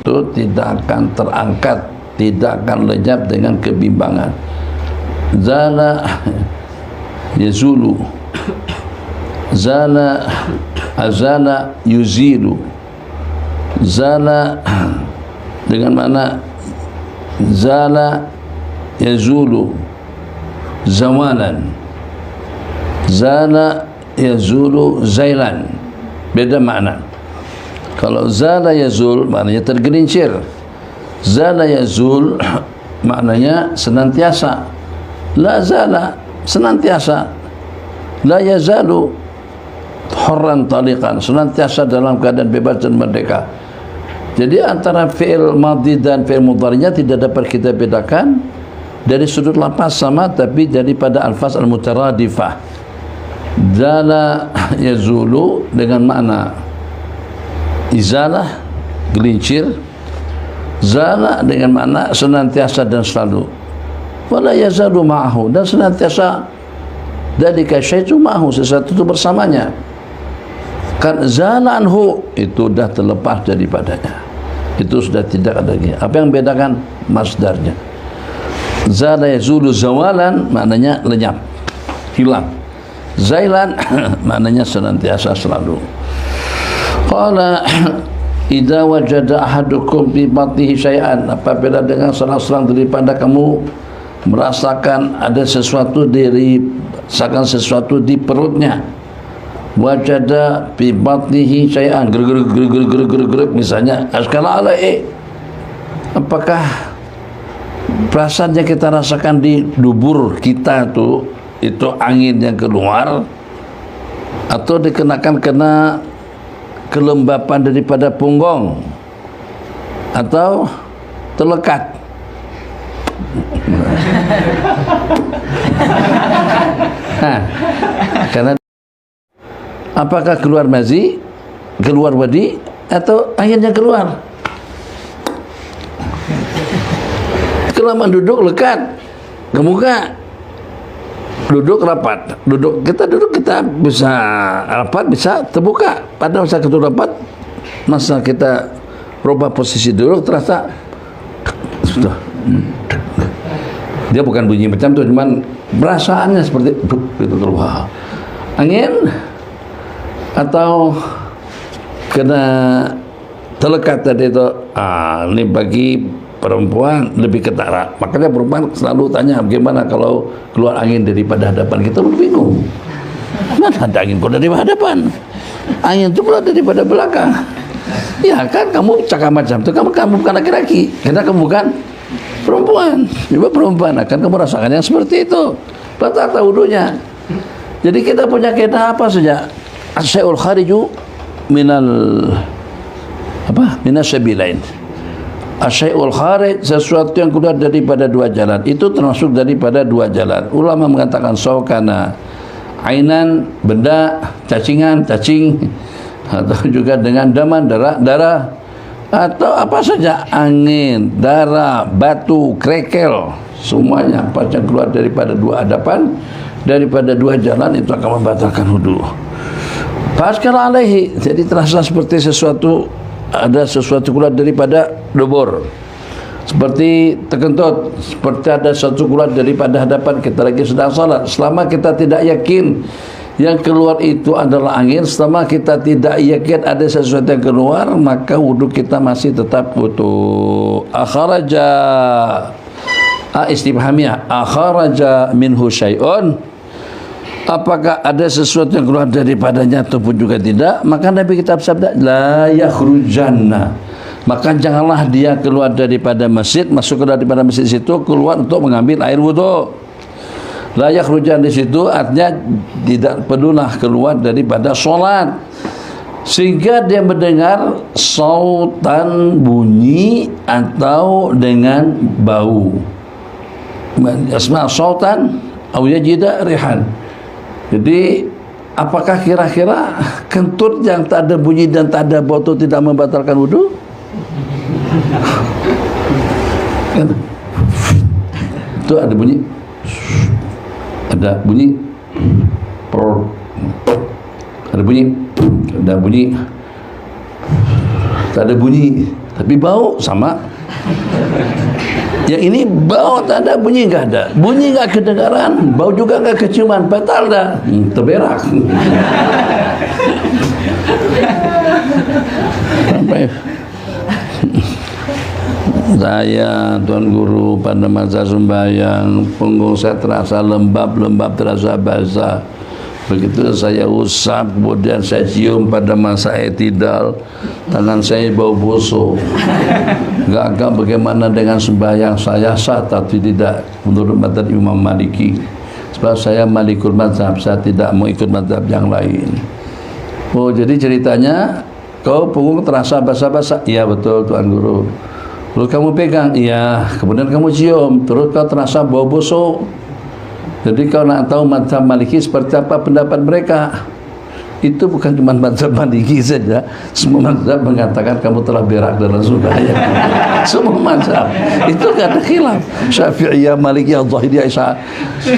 itu tidak akan terangkat, tidak akan lenyap dengan kebimbangan. Zala yazulu, zala azala yuzilu, zala dengan mana zala yazulu zawalan, zala yazulu zailan, beda makna. Kalau zala yazul maknanya tergelincir, zala yazul maknanya senantiasa, la zala senantiasa, la yazalu hurran taliqan senantiasa dalam keadaan bebas dan merdeka. Jadi antara fi'il madhi dan fi'il mudhari'nya tidak dapat kita bedakan dari sudut lafaz sama, tapi daripada alfaz al-mutaradifah. Zala yazulu dengan makna izalah, gelincir, zala dengan makna senantiasa dan selalu, wala yazalu ma'ahu, dan senantiasa dari syai'u ma'ahu, sesuatu itu bersamanya. Kan zala anhu itu dah terlepas daripadanya, itu sudah tidak ada lagi. Apa yang bedakan? Masdarnya. Zala yazulu zawalan maknanya lenyap, hilang. Zailan maknanya senantiasa selalu. Qala idza wajada ahadukum fi batnihi syai'an, apabila dengan salah seorang daripada kamu merasakan ada sesuatu sesuatu di perutnya, wajada fi batnihi syai'an, gereg misalnya, askala alai, apakah perasaan yang kita rasakan di dubur kita itu angin yang keluar, atau dikenakan kena kelembapan daripada punggung, atau terlekat. Karena apakah keluar mazi, keluar wadi, atau akhirnya keluar? Kelamaan duduk lekat ke muka, duduk rapat, kita bisa rapat, bisa terbuka. Pada masa kita rapat, masa kita rubah posisi duduk, terasa sudah. Dia bukan bunyi macam tu, cuman perasaannya seperti itu keluar angin, atau kena terlekat tadi itu. Ini bagi perempuan lebih ketara. Makanya perempuan selalu tanya, bagaimana kalau keluar angin daripada hadapan kita? Bingung. Mana ada angin keluar dari hadapan? Angin itu keluar daripada belakang. Ya kan, kamu cakap macam itu, kamu bukan laki-laki, karena kamu bukan perempuan. Juga perempuan akan kamu rasakan yang seperti itu. Batal wudunya. Jadi kita punya kaidah apa saja? Asyai'ul khariju minas sabilain. Asyai'ul kharij, sesuatu yang keluar daripada dua jalan, itu termasuk daripada dua jalan. Ulama mengatakan saukana ainan, benda, cacing, atau juga dengan daman, darah, atau apa saja, angin, darah, batu, krekel, semuanya apa yang keluar daripada dua hadapan, daripada dua jalan, itu akan membatalkan wudu. Faskara alaihi, jadi terasa seperti ada sesuatu keluar daripada dubur, seperti terkentut, seperti ada sesuatu keluar daripada hadapan kita lagi sedang salat. Selama kita tidak yakin yang keluar itu adalah angin, selama kita tidak yakin ada sesuatu yang keluar, maka wudu kita masih tetap wudu. Akharaja istifhamiyah, akharaja minhu syai'un, apakah ada sesuatu yang keluar daripadanya ataupun juga tidak, maka Nabi kita bersabda la yakhrujanna, maka janganlah dia keluar daripada masjid, masuk daripada masjid situ, keluar untuk mengambil air wudu. La yakhrujan di situ artinya tidak perlulah keluar daripada solat, sehingga dia mendengar sautan, bunyi, atau dengan bau. Asma sautan au yajida rihan. Jadi apakah kira-kira kentut yang tak ada bunyi dan tak ada bau itu tidak membatalkan wudu? Itu ada bunyi, ada bunyi, ada bunyi, tak ada bunyi, tapi bau sama. Yang ini bau tak ada, bunyi nggak ada, bunyi nggak kedengaran, bau juga nggak keciuman, batal dah, terberak. Sampai saya, Tuan Guru, pada masa sembahyang, punggung saya terasa lembab, terasa basah. Begitu saya usap, kemudian saya cium pada masa i'tidal, tangan saya bau busuk. Agak bagaimana dengan sembahyang saya, sah atau tidak menurut mazhab Imam Maliki? Sebab saya Malikul mazhab, saya tidak mau ikut mazhab yang lain. Oh, jadi ceritanya kau punggung terasa basah-basah? Iya betul Tuan Guru. Lalu kamu pegang? Iya. Kemudian kamu cium, terus kau terasa bau busuk. Jadi kau nak tahu mazhab Maliki seperti apa pendapat mereka? Itu bukan cuma mazhab Maliki saja, semua mazhab mengatakan kamu telah berak dalam sembahyang. Semua mazhab itu kata khilaf. Syafi'iyah, Malikiyah, Zahiriyah,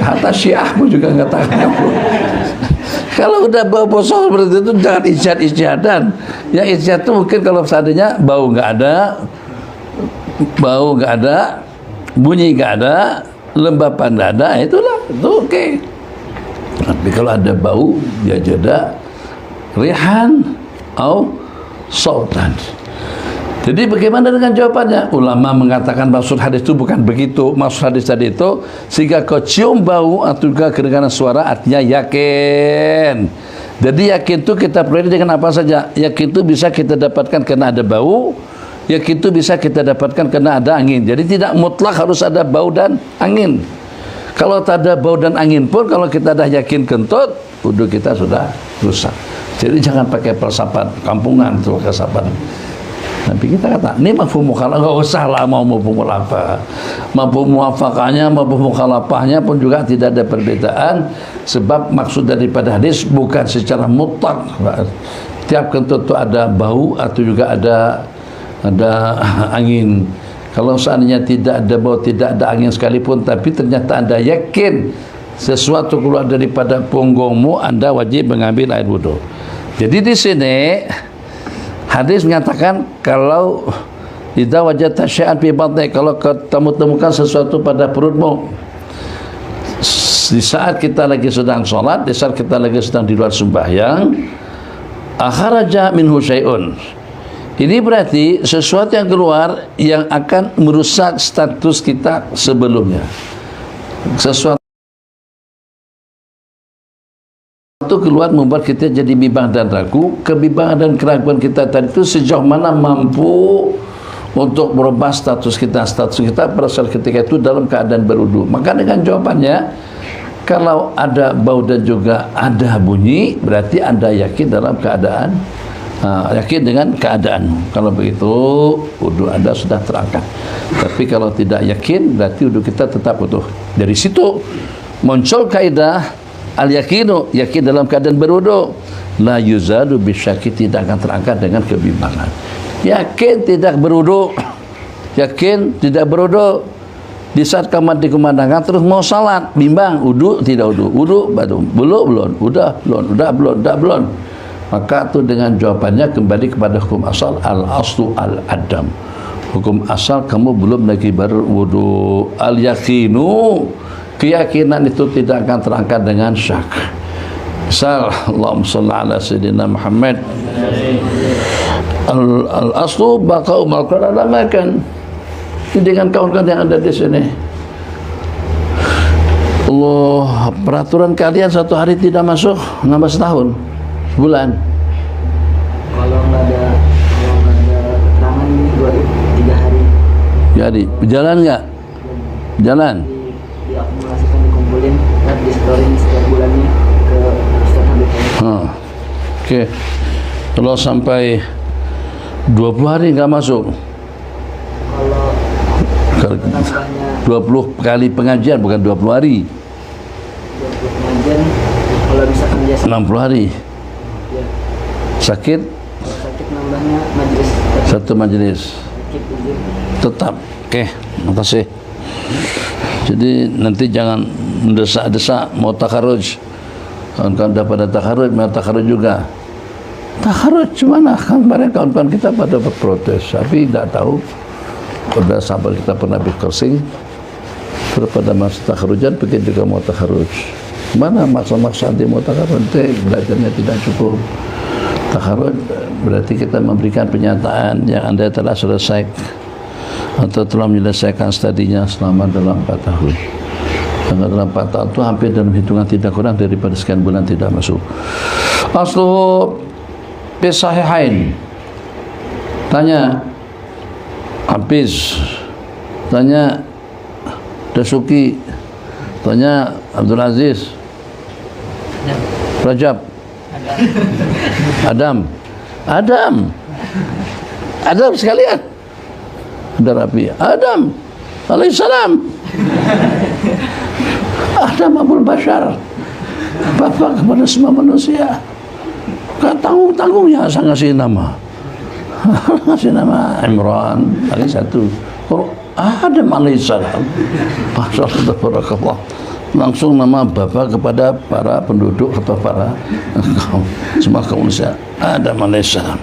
hatta Syiah pun juga mengatakan kamu. Kalau udah bau busuk seperti itu jangan ijtihad-ijtihadan. Yang ijtihad itu mungkin kalau seandainya bau nggak ada, bunyi nggak ada, lembapan nggak ada, itulah itu oke. Tapi kalau ada bau, dia jeda rihan atau sautan. Jadi bagaimana dengan jawabannya? Ulama mengatakan maksud hadis itu bukan begitu. Maksud hadis tadi itu sehingga kau cium bau atau juga kedengaran suara, artinya yakin. Jadi yakin itu kita peroleh dengan apa saja. Yakin itu bisa kita dapatkan karena ada bau. Yakin itu bisa kita dapatkan karena ada angin. Jadi tidak mutlak harus ada bau dan angin. Kalau tak ada bau dan angin pun, kalau kita dah yakin kentut, wudu kita sudah rusak. Jadi jangan pakai falsafat kampungan tuh falsafat. Tapi kita kata, ini mafhum mukhalafah, enggak usah lah mau mafhum apa. Mafhum muwafaqahnya, mafhum mukhalafahnya pun juga tidak ada perbedaan, sebab maksud daripada hadis bukan secara mutlak. Tiap kentut itu ada bau atau juga ada angin. Kalau seandainya tidak ada bau, tidak ada angin sekalipun, tapi ternyata Anda yakin sesuatu keluar daripada punggungmu, Anda wajib mengambil air wudu. Jadi di sini hadis menyatakan kalau idza wajadta syai'an fi batnik, kalau kamu temukan sesuatu pada perutmu di saat kita lagi sedang sholat, di saat kita lagi sedang di luar sembahyang, akharaja minhu syai'un. Ini berarti sesuatu yang keluar yang akan merusak status kita sebelumnya. Sesuatu keluar membuat kita jadi bimbang dan ragu. Kebimbangan dan keraguan kita tadi itu sejauh mana mampu untuk merubah status kita pada saat ketika itu dalam keadaan berwudu. Maka dengan jawabannya, kalau ada bau dan juga ada bunyi, berarti Anda yakin dalam keadaan yakin dengan keadaanmu. Kalau begitu wudu Anda sudah terangkat. Tapi kalau tidak yakin, berarti wudu kita tetap utuh. Dari situ muncul kaidah al-yakinu, yakin dalam keadaan berwudu, la yuzadu bisyaki, tidak akan terangkat dengan kebimbangan. Yakin tidak berwudu, yakin tidak berwudu, di saat kamu di kumandangan terus mau salat, bimbang, wudu tidak wudu, belum, udah belum. Maka itu dengan jawabannya kembali kepada hukum asal, al-aslu al-adam. Hukum asal kamu belum lagi berwudu. Al-yakinu, keyakinan itu tidak akan terangkat dengan syak. Misal, Allahumma shalli ala sayyidina Muhammad, al-aslu baqa'u mal-Qur'an ala makan. Dengan kawan-kawan yang ada di sini, Allah, peraturan kalian satu hari tidak masuk, nambah setahun, sebulan. Kalau nggak ada tangan 2-3 hari. Jadi berjalan nggak? Jalan. Diakumulasikan, dikumpulin, dan di-storing setiap bulannya ke Ustaz Habib. Oke. Kalau sampai 20 hari nggak masuk, kalau tambahnya 20 kali pengajian, bukan 20 hari, 20 pengajian, kalau misalkan dia 60 hari. ya, Sakit kalau sakit nambahnya majelis satu majelis sakit izin. tetap. Oke, terima kasih. Jadi nanti jangan mendesak-desak mau takharuj. Kawan-kawan dah pada takharuj, mau takharuj juga. Takharruj mana? Kan kemarin kawan-kawan kita pada berprotes, tapi tidak tahu. Pada sahabat kita pernah berkersing, pada masa takharujan, begitu juga mau takharuj. Mana maksa-maksa dia mau takharuj? Belajarnya tidak cukup. Takharuj berarti kita memberikan pernyataan yang Anda telah selesai atau telah menyelesaikan studinya selama dalam 4 tahun. Karena dalam 4 tahun itu hampir dalam hitungan tidak kurang daripada sekian bulan tidak masuk. Aslu Sahihain. Tanya Hafiz, tanya Dasuki, tanya Abdul Aziz, Rajab, Adam sekalian. Ada Rabi, Adam alaihissalam. Adam Abul Bashar, Bapak kepada semua manusia. Bukan tanggung-tanggungnya saya ngasih nama. Ngasih nama Imran, lagi satu. Adam alaihissalam. Masyaallah, langsung nama Bapak kepada para penduduk atau para semua kaum manusia. Adam alaihissalam.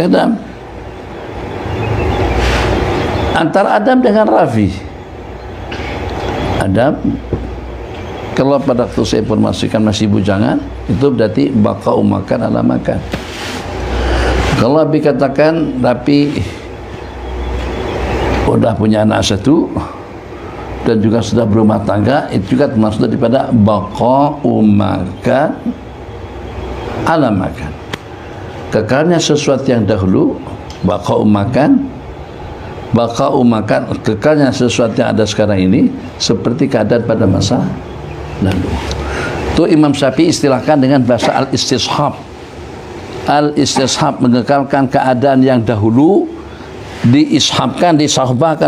Adam. Antara Adam dengan Rafi. Adam, kalau pada waktu saya informasikan masih bujangan, itu berarti bakau makan ala makan. Kalau Abi katakan Rafi sudah punya anak satu dan juga sudah berumah tangga, itu juga termasuk daripada bakau makan ala makan. Kekalnya sesuatu yang dahulu, bakau makan, kekalnya sesuatu yang ada sekarang ini seperti keadaan pada masa lalu. Itu Imam Syafi'i istilahkan dengan bahasa al-istishab. Al-istishab mengekalkan keadaan yang dahulu, diishabkan, disahbahkan,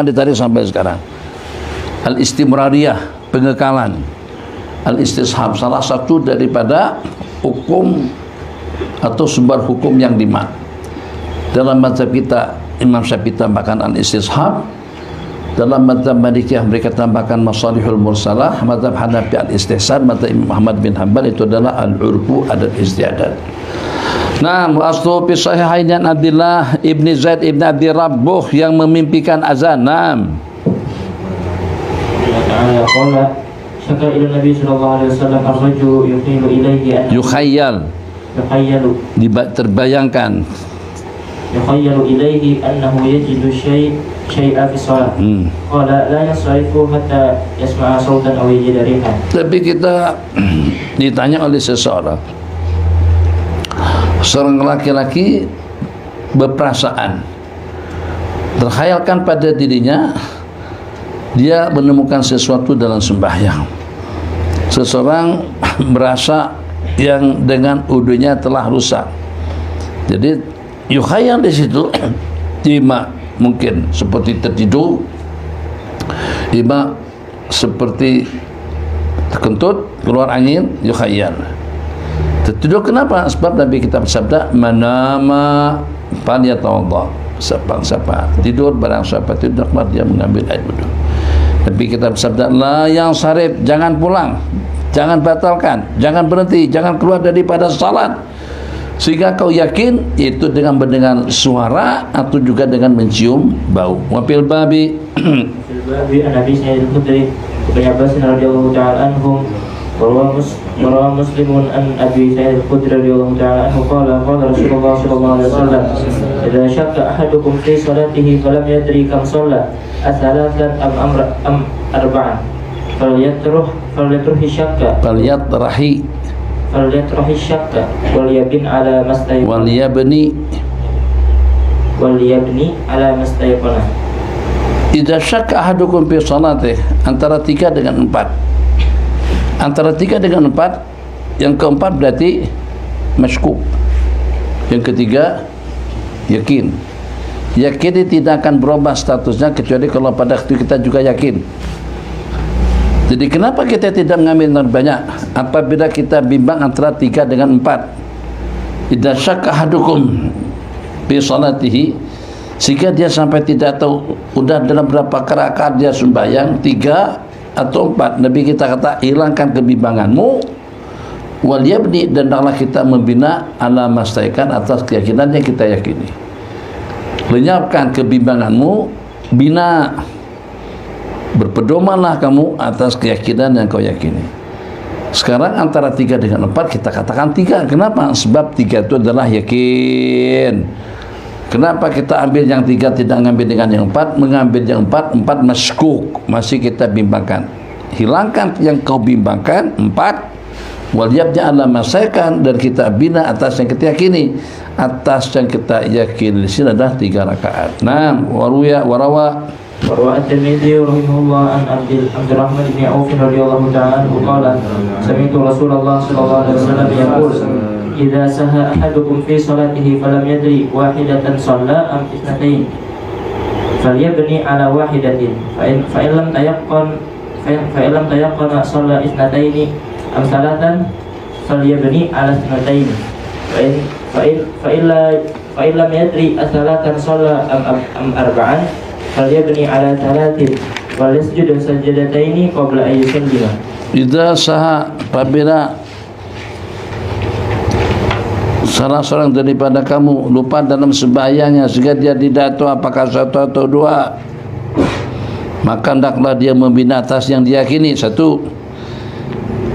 ditarik sampai sekarang. Al-istimrariyah, pengekalan. Al-istishab salah satu daripada hukum atau sumber hukum yang 5. Dalam mazhab kita Imam Syafi'i tambahkan al-istishab, dalam mazhab Malikiyah mereka tambahkan masalihul mursalah, mazhab Hanafi al-istihsan, mazhab Imam Ahmad bin Hanbal itu adalah al-urfu adat istiadat. Nah, aslu fi sahihain an Abdullah ibni Zaid ibni Abi Rabbuh yang memimpikan azan. Naam. Ta'ala qala syaka ila Nabi sallallahu alaihi wasallam ar-rajulu yuqilu ilaihi yukhayyal, terbayangkan, yukhayyalu ilaihi annahu yajidu syai'a fi shalah. Qala la yasrifu hatta yasma'a sautan aw yajida rihan. Tapi kita ditanya oleh seseorang laki-laki berperasaan, terkhayalkan pada dirinya dia menemukan sesuatu dalam sembahyang. Seseorang merasa yang dengan wudunya telah rusak. Jadi yukhayal di situ ima mungkin seperti tertidur, ima seperti terkentut, keluar angin, yukhayal. Tertidur kenapa? Sebab Nabi kita bersabda, manama falyatawadda. Siapa tidur, barang siapa tidur dia mengambil air wudu. Nabi kita bersabda, la yang sarif, jangan pulang, jangan batalkan, jangan berhenti, jangan keluar daripada salat sehingga kau yakin itu dengan mendengar suara atau juga dengan mencium bau. Wafil babi Nabi Sa'id al-Khudri bin Abbas radhiyallahu ta'ala anhum وروى مسلم عن أبي سعيد الخدري رضي الله تعالى عنه قال رسول الله صلى الله عليه وسلم إذا شك أحدكم في صلاته فلم يدري كم صلى أثلاثا أم أربعا فليطرح الشك وليبني على ما استيقن. Idza syakka ahadukum fi salatih, antara 3 dengan 4. Antara 3 dengan 4, yang keempat berarti masykuk, yang ketiga yakin. Yakin tidak akan berubah statusnya kecuali kalau pada waktu kita juga yakin. Jadi kenapa kita tidak mengambil yang banyak apabila kita bimbang antara 3 dengan 4? Idza syakka ahadukum fi salatihi, sehingga dia sampai tidak tahu udah dalam berapa rakaat dia sembahyang, 3 atau 4. Nabi kita kata, hilangkan kebimbanganmu wal yabni, dan hendaklah kita membina ala mastaikan, atas keyakinan yang kita yakini. Lenyapkan kebimbanganmu, bina, berpedomanlah kamu atas keyakinan yang kau yakini. Sekarang antara 3 dengan 4 kita katakan 3. Kenapa? Sebab 3 itu adalah yakin. Kenapa kita ambil yang 3 tidak mengambil dengan yang 4? Mengambil yang 4 maskuk, masih kita bimbangkan. Hilangkan yang kau bimbangkan 4, wal yabni ala masaikan, dan kita bina atas yang kita yakini. Atas yang kita yakini di sini adalah 3 rakaat. Nah, warawa وروى الترمذي رحمه الله عن عبد الرحمن بن عوف رضي الله تعالى عنه قال سمعت رسول الله صلى الله عليه وسلم يقول إذا سهى أحدكم في صلاته فلم يدري واحدة صلى أم اثنتين فليبني على واحدة فإن لم تيقن صلى اثنتين أم ثلاثا فليبني على اثنتين فإن لم يدري ثلاثا صلى أم أربعا فليبني على 3 وليسجد سجدتين قبل أن يسلم. Idza saha, apabila salah seorang daripada kamu lupa dalam sembahyangnya sehingga dia tidak tahu apakah 1 atau 2, maka hendaklah dia membina atas yang diyakini. 1,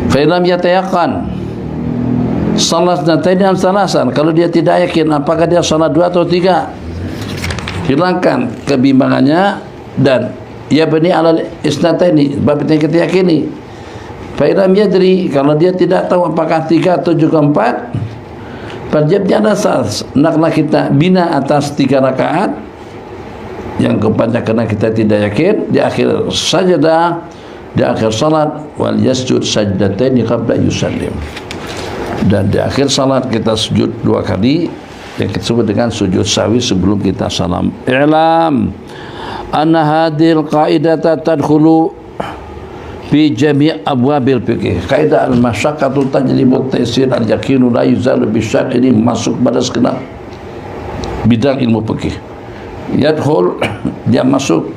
fa lam yatayaqqan salat nataini am salasan, kalau dia tidak yakin apakah dia salat 2 atau 3, hilangkan kebimbangannya, dan ya bani alal isnataini, bab yang kita yakini. Fa lam yadri, kalau dia tidak tahu apakah 3 atau juga 4, fajibnya asas, hendaklah kita bina atas 3 rakaat yang keempatnya karena kita tidak yakin, di akhir sajadah, di akhir salat, wal yasjud sajdataini qabla yusallim, dan di akhir salat kita sujud 2 kali yang disebut dengan sujud sahwi sebelum kita salam. I'lam anna hadhil qaidata tadkhulu fi jami' abwabil fiqh. Kaidah al-masyaqqatu tajlibu at-taysir, al-yaqinu la yuzalu bisyarr, ini masuk pada segenap bidang ilmu fikih. Yadkhul, dia masuk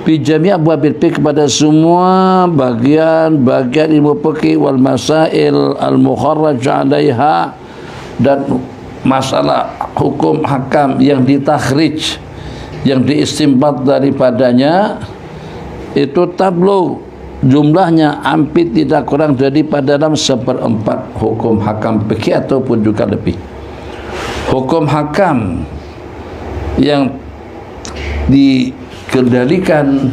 fi jami' abwabil fiqh, pada semua bagian-bagian ilmu fikih, wal masail al-mukharraj 'alaiha, dan masalah hukum hakam yang ditakhrij, yang diistimbat daripadanya, itu tablo jumlahnya hampir tidak kurang daripada dalam 1/4 hukum hakam fikih ataupun juga lebih. Hukum hakam yang dikendalikan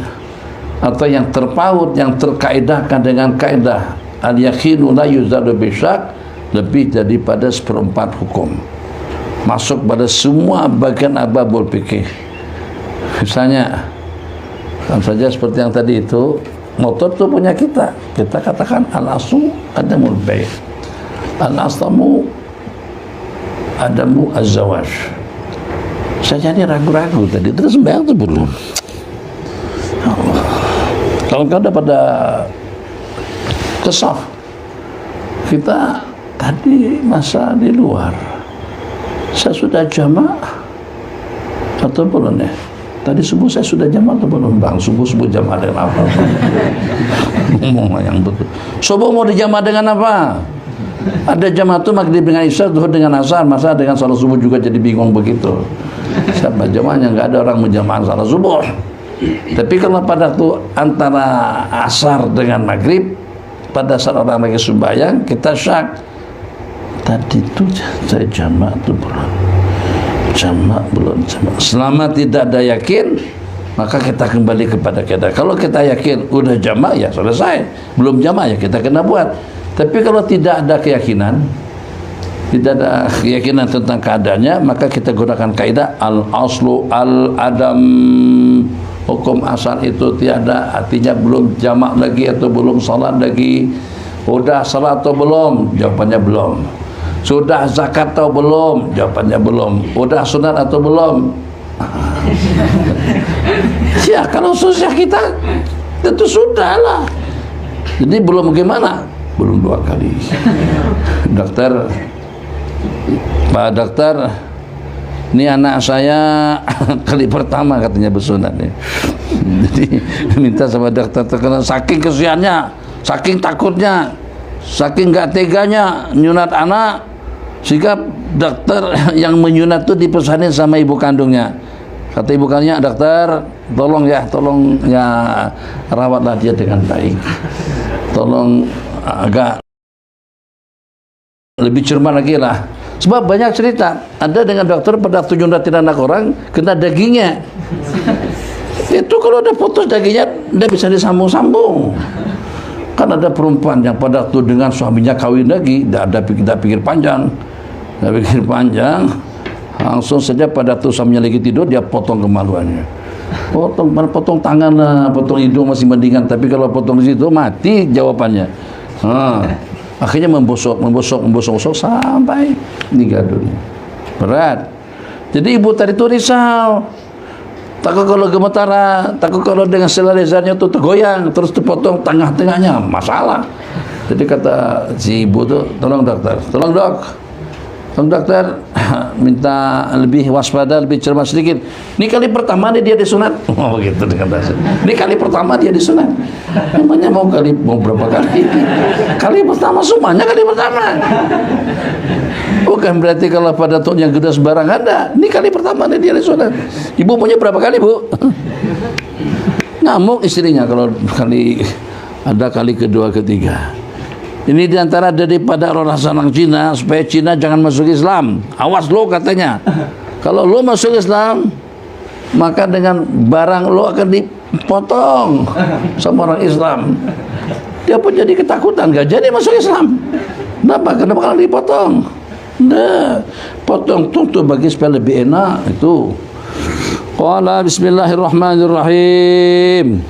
atau yang terpaut, yang terkaedahkan dengan kaedah al-yaqinu la yuzalu bisyak, lebih daripada 1/4 hukum, masuk pada semua bagian ababul fikih. Misalnya kan saja seperti yang tadi itu, motor itu punya kita katakan al-aslu adamul bai', al-aslamu adamu az-zawaj. Saya jadi ragu-ragu tadi, terus sembahyang itu belum. Kalau kau udah pada kesaf, kita tadi masa di luar, saya sudah jamaah atau belum ya? Tadi subuh saya sudah jamaah atau belum bang? Subuh jamaah dengan apa? Ngomong yang betul. Subuh mau dijamaah dengan apa? Ada jamaah itu maghrib dengan isya, zuhur dengan asar, masa dengan salat subuh juga jadi bingung begitu. Siapa jamaahnya? Nggak ada orang menjamaah salat subuh. Tapi kalau pada waktu antara asar dengan maghrib, pada saat orang lagi sembahyang, kita syak, tadi itu saya jamaah itu belum, jamaah belum jamaah. Selama tidak ada yakin, maka kita kembali kepada kita. Kalau kita yakin udah jamaah, ya selesai. Belum jamaah, ya kita kena buat. Tapi kalau tidak ada keyakinan, tidak ada keyakinan tentang keadaannya, maka kita gunakan kaidah al-aslu al-adam. Hukum asal itu tiada, artinya belum jamak lagi atau belum salat lagi. Sudah salat atau belum? Jawabannya belum. Sudah zakat atau belum? Jawabannya belum. Sudah sunat atau belum? Ya, kalau susah kita tentu sudah lah. Jadi belum gimana? Belum 2 kali. Dokter, Pak dokter, ini anak saya kali pertama katanya bersunat nih. Jadi minta sama dokter terkenal, saking kesiannya, saking takutnya, saking nggak teganya nyunat anak, sehingga dokter yang menyunat itu dipesanin sama ibu kandungnya. Kata ibu kandungnya, dokter tolong ya rawatlah dia dengan baik, tolong agak lebih cermat lagi lah. Sebab banyak cerita, ada dengan dokter pada waktu nyunatin anak orang kena dagingnya. Itu kalau ada putus dagingnya, dia bisa disambung-sambung. Kan ada perempuan yang pada waktu dengan suaminya kawin lagi, tidak pikir panjang, langsung saja pada waktu suaminya lagi tidur, dia potong kemaluannya. Potong tangan lah, potong hidung masih mendingan, tapi kalau potong di situ mati jawabannya. Akhirnya membosok sampai meninggal dunia. Berat. Jadi ibu tadi itu risau. Takut kalau gemeteran, takut kalau dengan sel lasernya itu tergoyang, terus dipotong tengah-tengahnya, masalah. Jadi kata si ibu tuh, tolong dokter, tolong dokter, minta lebih waspada, lebih cermat sedikit. Ini kali pertama dia disunat. Oh gitu dengan bahasa. Ini kali pertama dia disunat. Emangnya mau berapa kali? Kali pertama semuanya kali pertama. Bukan berarti kalau pada tuh yang gede sembarang ada. Ini kali pertama dia disunat. Ibu punya berapa kali, Bu? Ngamuk istrinya kalau ada kali kedua, ketiga. Ini diantara daripada orang Cina, supaya Cina jangan masuk Islam. Awas lo katanya. Kalau lo masuk Islam, maka dengan barang lo akan dipotong sama orang Islam. Dia pun jadi ketakutan, gak jadi masuk Islam. Kenapa kalau dipotong? Nah, potong tuh bagi supaya lebih enak itu. Qala bismillahirrahmanirrahim.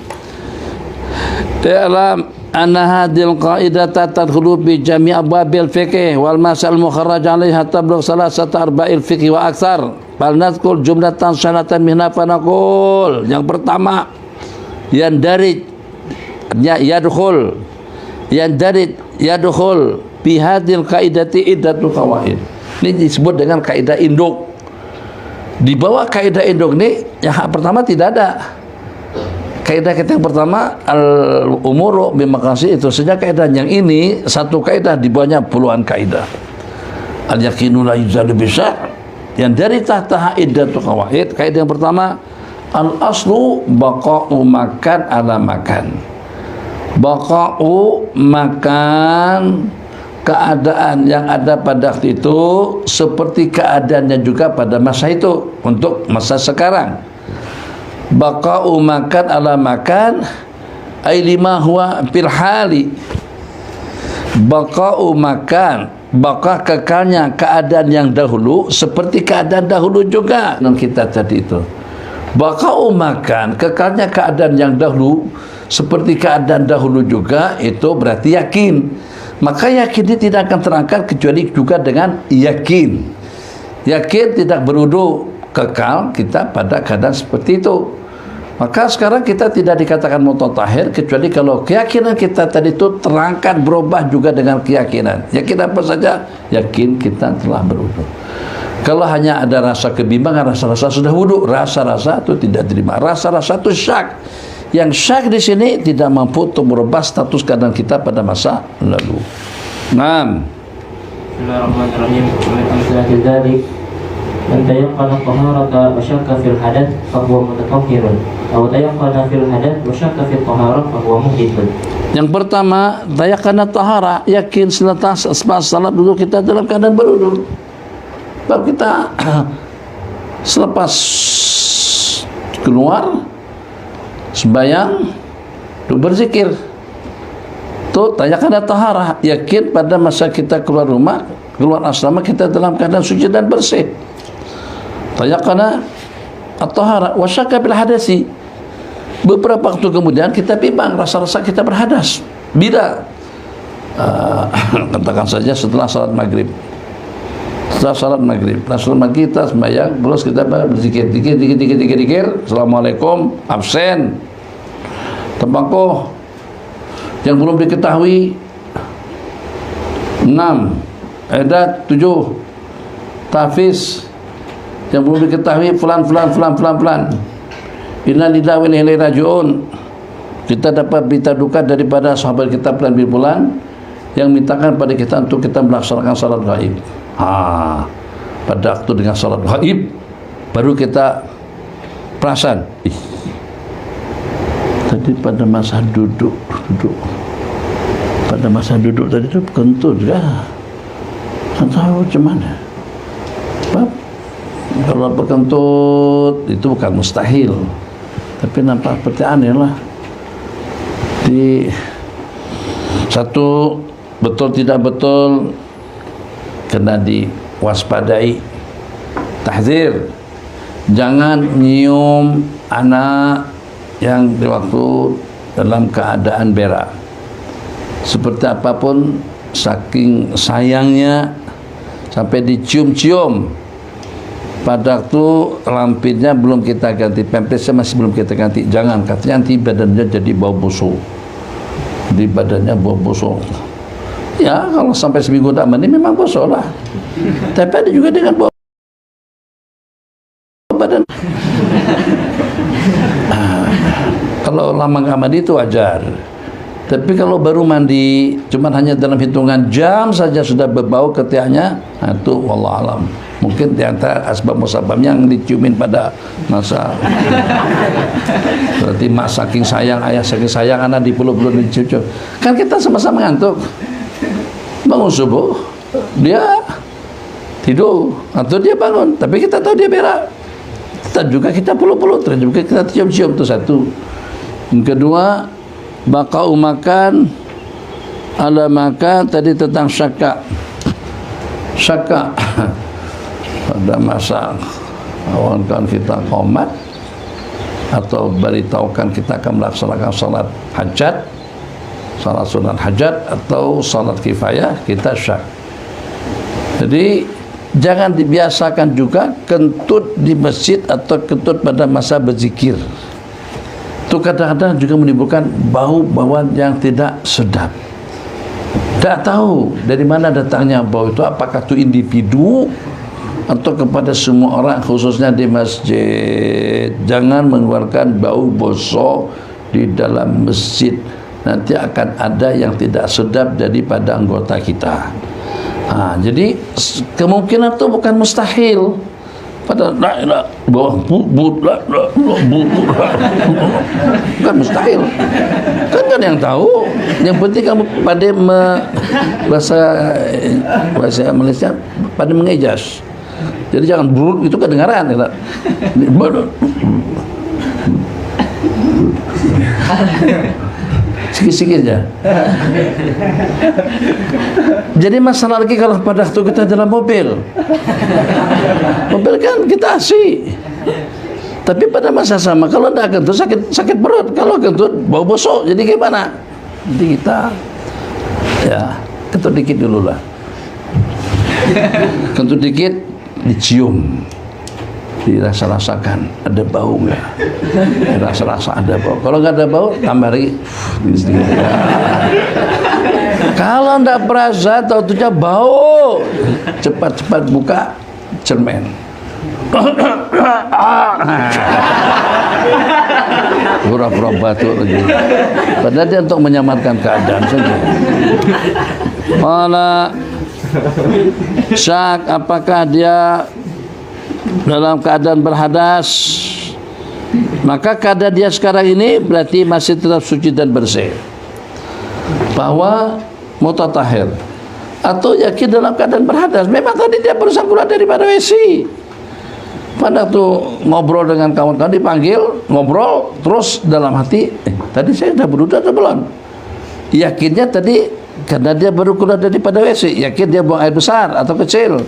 Ta'lam anna hadhil qa'idata tadkhulu bi jami' abwabil fiqh wal masal mukharraj 'alaiha tablugh salasata arba'il fiqh wa aktsar. Fal nadhkur jumlatan sanatan minha fa naqul. Yang pertama, yang dari yadkhul bi hadhil qaidati iddatul qawaid. Ini disebut dengan kaidah induk. Di bawah kaidah induk ini yang pertama tidak ada. Kaidah kita yang pertama al-umuru bimaqasid, itu saja kaidah. Yang ini satu kaidah, di bawahnya puluhan kaidah. Al-yaqinu la yuzadu bisa. Yang dari tahta iddatul qawaid, kaidah yang pertama, al-aslu baqa'u makan ala makan. Baqa'u makan, keadaan yang ada pada waktu itu seperti keadaannya juga pada masa itu untuk masa sekarang. Baqa'u makan ala makan ay lima huwa fil hali. Baqa'u makan, baqa kekalnya keadaan yang dahulu seperti keadaan dahulu juga. Dan kita tadi itu baqa'u makan, kekalnya keadaan yang dahulu seperti keadaan dahulu juga, itu berarti yakin. Maka yakin ini tidak akan terangkat kecuali juga dengan yakin. Yakin tidak berudu kekal kita pada keadaan seperti itu. Maka sekarang kita tidak dikatakan mutatahhir kecuali kalau keyakinan kita tadi itu terangkat berubah juga dengan keyakinan. Yakin apa saja? Yakin kita telah berwudu. Kalau hanya ada rasa kebimbangan, rasa-rasa sudah wudu, rasa-rasa itu tidak terima. Rasa-rasa itu syak. Yang syak di sini tidak mampu untuk merubah status keadaan kita pada masa lalu. Naam. Bismillahirrahmanirrahim. Man tayaqqana taharata wa syakka fil hadath fa huwa mutatahhirun. Aw tayaqqana fil hadath wa syakka fil taharah fa huwa muhdithun. Yang pertama, tayaqqana tahara, yakin setelah salat dulu kita dalam keadaan berwudu. Baru kita selepas keluar sembahyang tu berzikir. Tu tayaqqana tahara, yakin pada masa kita keluar rumah, keluar asrama kita dalam keadaan suci dan bersih. Tayaqqana at-tahara wa syakka bil hadasi. Beberapa waktu kemudian kita bimbang, rasa-rasa kita berhadas. Bila katakan saja setelah salat maghrib. Setelah salat maghrib, kita sembahyang, terus kita berzikir, dikir. Assalamualaikum, absen. Tembakau yang belum diketahui 6, edat 7, tahfiz yang belum diketahui fulan. Inna lillahi wa inna ilaihi raji'un. Kita dapat berita duka daripada sahabat kita fulan bin fulan yang mintakan pada kita untuk kita melaksanakan salat gaib. Pada waktu dengan salat gaib baru kita perasan, tadi pada masa duduk pada masa duduk tadi itu kentut kah? Tak tahu macam mana. Kalau berkentut itu bukan mustahil, tapi nampak seperti aneh lah. Di satu betul tidak betul kena diwaspadai, tahzir, jangan nyium anak yang di waktu dalam keadaan berak. Seperti apapun, saking sayangnya sampai dicium-cium. Pada waktu lampirnya belum kita ganti, pampasnya masih belum kita ganti. Jangan, katanya nanti badannya jadi bau busuk. Di badannya bau busuk. Ya, kalau sampai seminggu tak mandi memang busuk lah. Tapi ada juga dengan bau badan. Kalau lama nggak mandi itu wajar. Tapi kalau baru mandi, cuman hanya dalam hitungan jam saja sudah berbau ketiaknya, itu wallahualam. Mungkin di antara asbab musabab yang diciumin pada masa. Berarti mak saking sayang, ayah saking sayang, anak dipeluk-peluk dicium. Kan kita sama-sama ngantuk. Bangun subuh, dia tidur atau dia bangun, tapi kita tahu dia berak. Kita peluk-peluk, terus juga kita cium-cium, itu satu. Yang kedua, bakau makan ala makan tadi tentang syaka pada masa awankan kita qomat atau beritahukan kita akan melaksanakan salat hajat, salat sunat hajat atau salat kifayah, kita syak. Jadi jangan dibiasakan juga kentut di masjid atau kentut pada masa berzikir. Itu kadang-kadang juga menimbulkan bau-bauan yang tidak sedap. Tak tahu dari mana datangnya bau itu, apakah itu individu atau kepada semua orang, khususnya di masjid. Jangan mengeluarkan bau bosok di dalam masjid, nanti akan ada yang tidak sedap daripada anggota kita. Jadi kemungkinan itu bukan mustahil. Pada bukan mustahil. Kan yang tahu. Yang penting kamu pada bahasa Malaysia pada mengejas. Jadi jangan buruk, itu kedengaran ya. Sikit-sikit aja. Jadi masalah lagi kalau pada waktu kita dalam mobil kan kita asik. Tapi pada masa sama, kalau tidak kentut sakit perut, kalau kentut bau busuk, jadi gimana? Jadi kita kentut dikit dulu lah. Kentut dikit dicium, dirasa-rasakan ada bau enggak, dirasa-rasa ada bau. Kalau enggak ada bau, tambah lagi sedikit. Kalau enggak perasa, tahu-tahu bau, cepat-cepat buka cermin. Pura-pura batuk lagi. Padahal dia untuk menyamarkan keadaan saja. Malah syak, apakah dia dalam keadaan berhadas? Maka keadaan dia sekarang ini berarti masih tetap suci dan bersih, bahwa mutatahhir, atau yakin dalam keadaan berhadas. Memang tadi dia berusaha keluar daripada WC. Pada tuh ngobrol dengan kawan-kawan, dipanggil ngobrol, terus dalam hati, tadi saya sudah berwudu atau belum? Yakinnya tadi karena dia baru keluar daripada WC, yakin dia buang air besar atau kecil.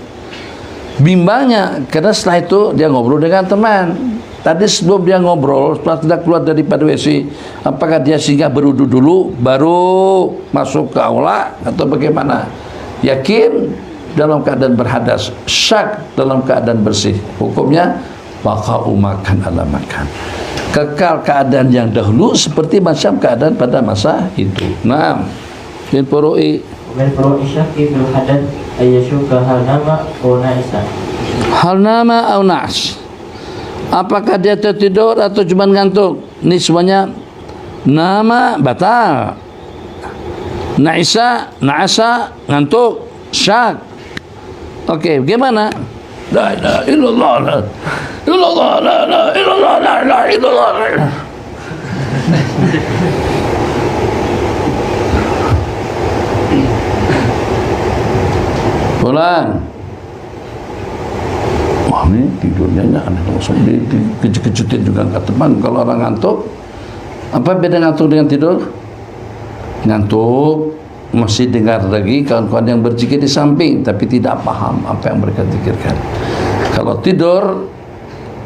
Bimbangnya karena setelah itu dia ngobrol dengan teman. Tadi sebelum dia ngobrol, setelah tidak keluar daripada WC, apakah dia singgah berwudu dulu baru masuk ke aula atau bagaimana? Yakin dalam keadaan berhadas, syak dalam keadaan bersih. Hukumnya bakau makan ala makan, kekal keadaan yang dahulu seperti macam keadaan pada masa itu. Nah, min furu'i syaki bil hadas ayyashuka hal nama au na'isa. Hal nama au na'as. Apakah dia tertidur atau cuma ngantuk? Ini semuanya nama batal. Na'asa, ngantuk. Syak. Oke, gimana? La ilaha illallah, la illallah, la ilaha illallah, la ilaha illallah. Pulang. Wah, ini tidurnya aneh. Langsung dikejut-kejutin juga angkat teman. Kalau orang ngantuk, apa beda ngantuk dengan tidur? Ngantuk masih dengar lagi kawan-kawan yang berzikir di samping, tapi tidak paham apa yang mereka zikirkan. Kalau tidur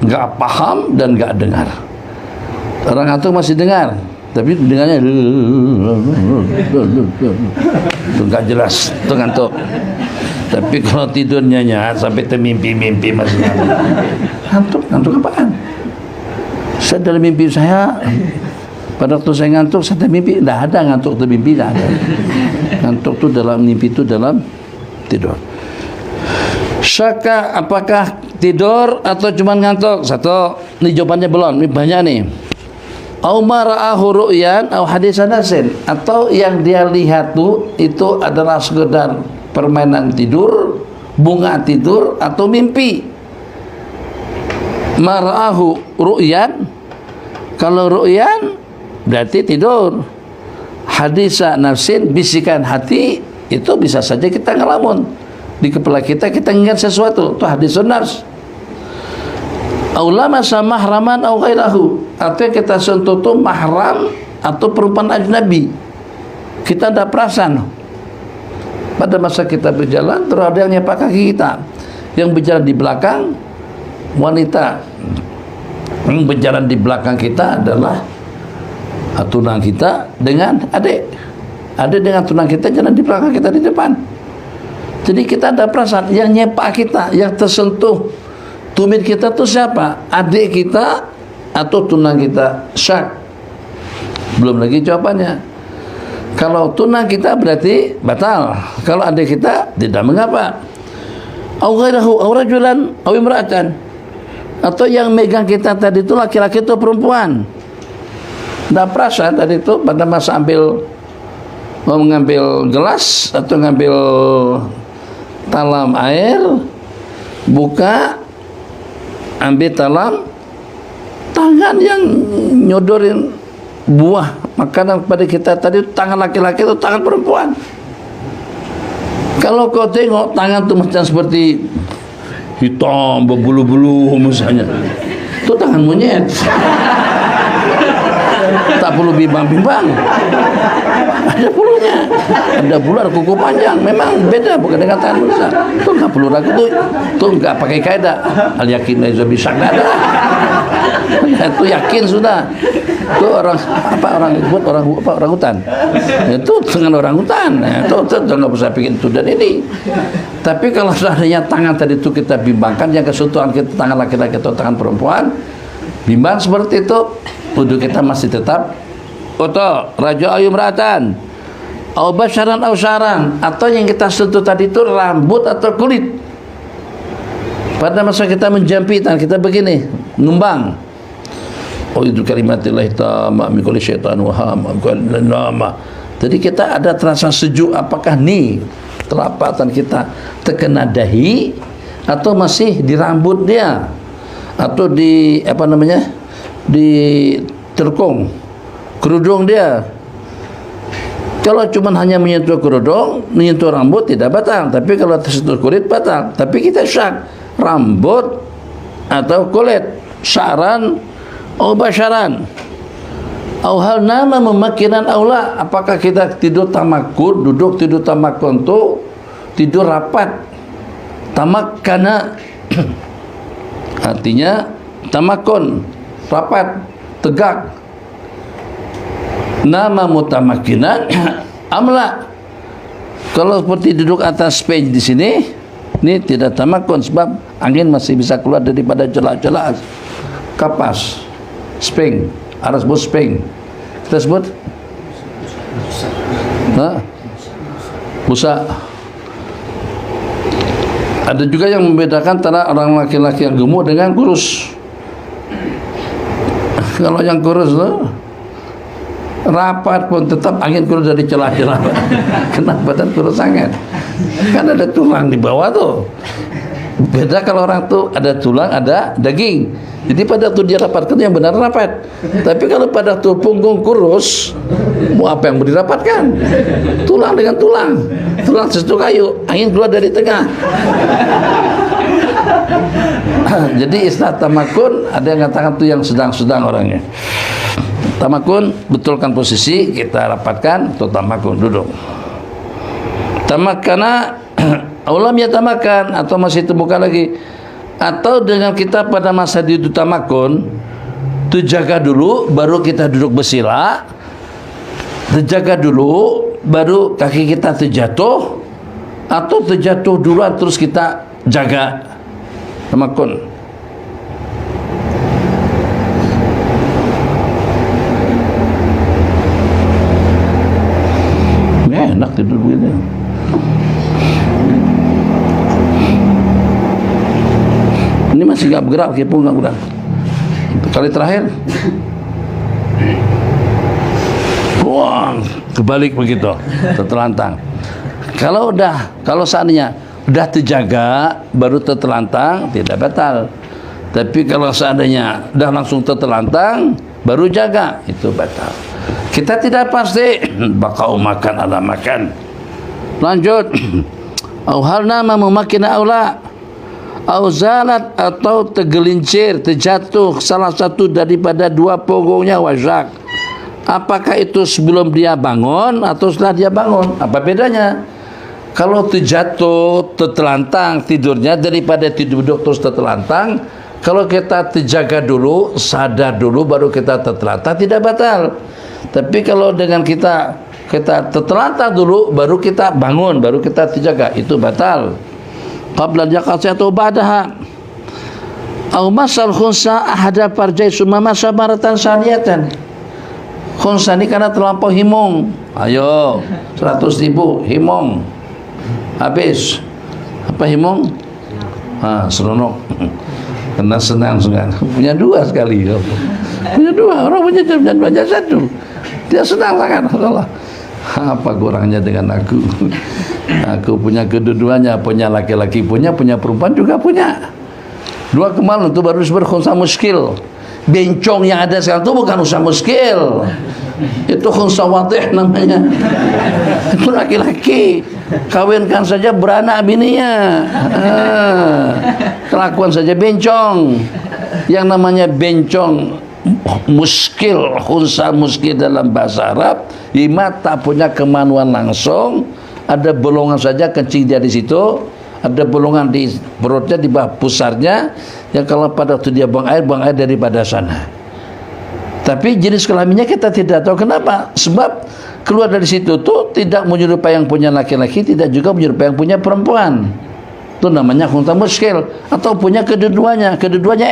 nggak paham dan nggak dengar. Orang ngantuk masih dengar, tapi dengarnya itu nggak jelas, itu ngantuk. Tapi kalau tidurnya sampai termimpi-mimpi masih ngantuk. Ngantuk apaan? Saya dalam mimpi saya, pada waktu saya ngantuk, saya termimpi. Tidak ada ngantuk termimpi, tidak ada. Ngantuk itu dalam mimpi, itu dalam tidur. Syaka, apakah tidur atau cuma ngantuk? Satu, ini jawabannya belum, ini banyak nih. Au mara'ahu ru'yan au hadisan nasin, atau yang dia lihat itu adalah sekedar permainan tidur, bunga tidur, atau mimpi. Mara'ahu ru'yan, kalau ru'yan berarti tidur. Hadisa nafsin, bisikan hati, itu bisa saja kita ngelamun di kepala kita ingat sesuatu, itu hadisun nafs. Aula masa mahraman au ghairahu, atau kita sentuh itu mahram atau perempuan ajnabi, kita ada perasaan. Pada masa kita berjalan, terus ada yang nyepak kaki kita, yang berjalan di belakang wanita, yang berjalan di belakang kita adalah tunang kita dengan adik dengan tunang kita jalan di belakang kita di depan. Jadi kita ada perasaan, yang nyepak kita, yang tersentuh tumit kita itu siapa? Adik kita atau tunang kita? Syak. Belum lagi jawabannya. Kalau tunang kita berarti batal. Kalau adik kita tidak mengapa. Au ghairahu au rajulan au imra'atan. Atau yang megang kita tadi itu laki-laki atau perempuan. Tidak perasa tadi itu pada masa mau mengambil gelas atau ngambil talam air, buka, ambil talam, tangan yang nyodorin buah makanan kepada kita tadi, tangan laki-laki atau tangan perempuan. Kalau kau tengok tangan itu macam seperti hitam berbulu-bulu misalnya, itu tangan monyet. Tak perlu bimbang-bimbang, ada bulunya, ada bulu, ada kuku panjang, memang beda, bukan dengan tangan manusia. Itu nggak perlu ragu, itu nggak pakai kaidah al yakin la bisa, nggak ada. Itu yakin sudah. Itu orang hutan. Itu dengan orang hutan. Itu nggak usah bikin itu dan ini. Tapi kalau seandainya tangan tadi itu kita bimbangkan, yang kesentuhan kita tangan laki-laki atau tangan perempuan, bimbang seperti itu, wudhu kita masih tetap utuh. Raja ayu meratan, au basyaran au syaran, atau yang kita sentuh tadi itu rambut atau kulit. Pada masa kita menjampi tangan kita begini, ngembang. Oh itu kalimatillah tamma min kulli syaitan wa hama. Jadi kita ada terasa sejuk, apakah nih telapatan kita terkena dahi atau masih di rambut dia atau di di terkung kerudung dia. Kalau cuma hanya menyentuh kerudung, menyentuh rambut tidak batal, tapi kalau tersentuh kulit batal. Tapi kita syak rambut atau kulit, syaran atau basyaran, au hal nama memakinan aula, apakah kita tidur tamakun, duduk tidur tamakun tu tidur rapat, tamakkana artinya tamakun rapat tegak, nama mutamakinan amla. Kalau seperti duduk atas page di sini, ini tidak tamakun sebab angin masih bisa keluar daripada celah-celah kapas, spring, harus sebut spring. Kita sebut busa. Ada juga yang membedakan antara orang laki-laki yang gemuk dengan kurus. Kalau yang kurus rapat pun tetap angin keluar dari celah-celah. Kenapa dan keluar sangat? Kan ada tulang di bawah tuh. Beda kalau orang tuh ada tulang, ada daging. Jadi pada tuh dia rapatkan yang benar rapat. Tapi kalau pada tuh punggung kurus, mau apa yang mau dirapatkan? Tulang dengan tulang. Tulang sesuatu kayu, angin keluar dari tengah. Jadi istilah tamakun ada yang katakan tuh yang sedang-sedang orangnya. Tamakun, betulkan posisi, kita rapatkan, atau tamakun, duduk. Tamakana ulam ya tamakan, atau masih temukan lagi, atau dengan kita pada masa itu tamakun, terjaga dulu, baru kita duduk bersila, terjaga dulu, baru kaki kita terjatuh, atau terjatuh duluan terus kita jaga. Tamakun. Enak tidur begini. Ini masih nggak bergerak, kipung nggak bergerak. Kali terakhir, wah, kebalik begitu, tertelantang. Kalau seandainya udah terjaga, baru tertelantang, tidak batal. Tapi kalau seandainya udah langsung tertelantang, baru jaga, itu batal. Kita tidak pasti bakal makan ala makan. Lanjut. Au hal nama memakina aula. Au zalat atau tergelincir, terjatuh salah satu daripada dua punggungnya wajak. Apakah itu sebelum dia bangun atau setelah dia bangun? Apa bedanya? Kalau terjatuh, tertelantang tidurnya daripada tidur duduk terus tertelantang, kalau kita terjaga dulu, sadar dulu baru kita tertelantang, tidak batal. Tapi kalau dengan kita tertelantang dulu, baru kita bangun, baru kita terjaga, itu batal. Qabla al-yaqati atau ba'daha. Aw masal khunsa ahada farjai summa masa maratan saniyatan. Khunsa ini karena terlampau himung. Ayo, 100.000 himung. Habis. Apa himung? Seronok. Kena senang. Punya dua sekali. Punya dua, orang punya satu. Dia senang sangat. Allah, apa kurangnya dengan aku? Aku punya kedua-duanya, punya laki-laki punya perempuan juga punya. Dua kemaluan itu baru disebut khunsa muskil. Bencong yang ada sekarang itu bukan khunsa muskil. Itu khunsa wadih namanya. Itu laki-laki. Kawinkan saja beranak bininya. Kelakuan saja bencong. Yang namanya bencong muskil, khunsa muskil dalam bahasa Arab, lima tak punya kemanuan langsung, ada bolongan saja kencing dia di situ, ada bolongan di perutnya, di bawah pusarnya, yang kalau pada waktu dia buang air daripada sana. Tapi jenis kelaminnya kita tidak tahu. Kenapa? Sebab keluar dari situ tuh tidak menyerupai yang punya laki-laki, tidak juga menyerupai yang punya perempuan. Itu namanya khunsa muskil, atau punya kedua-duanya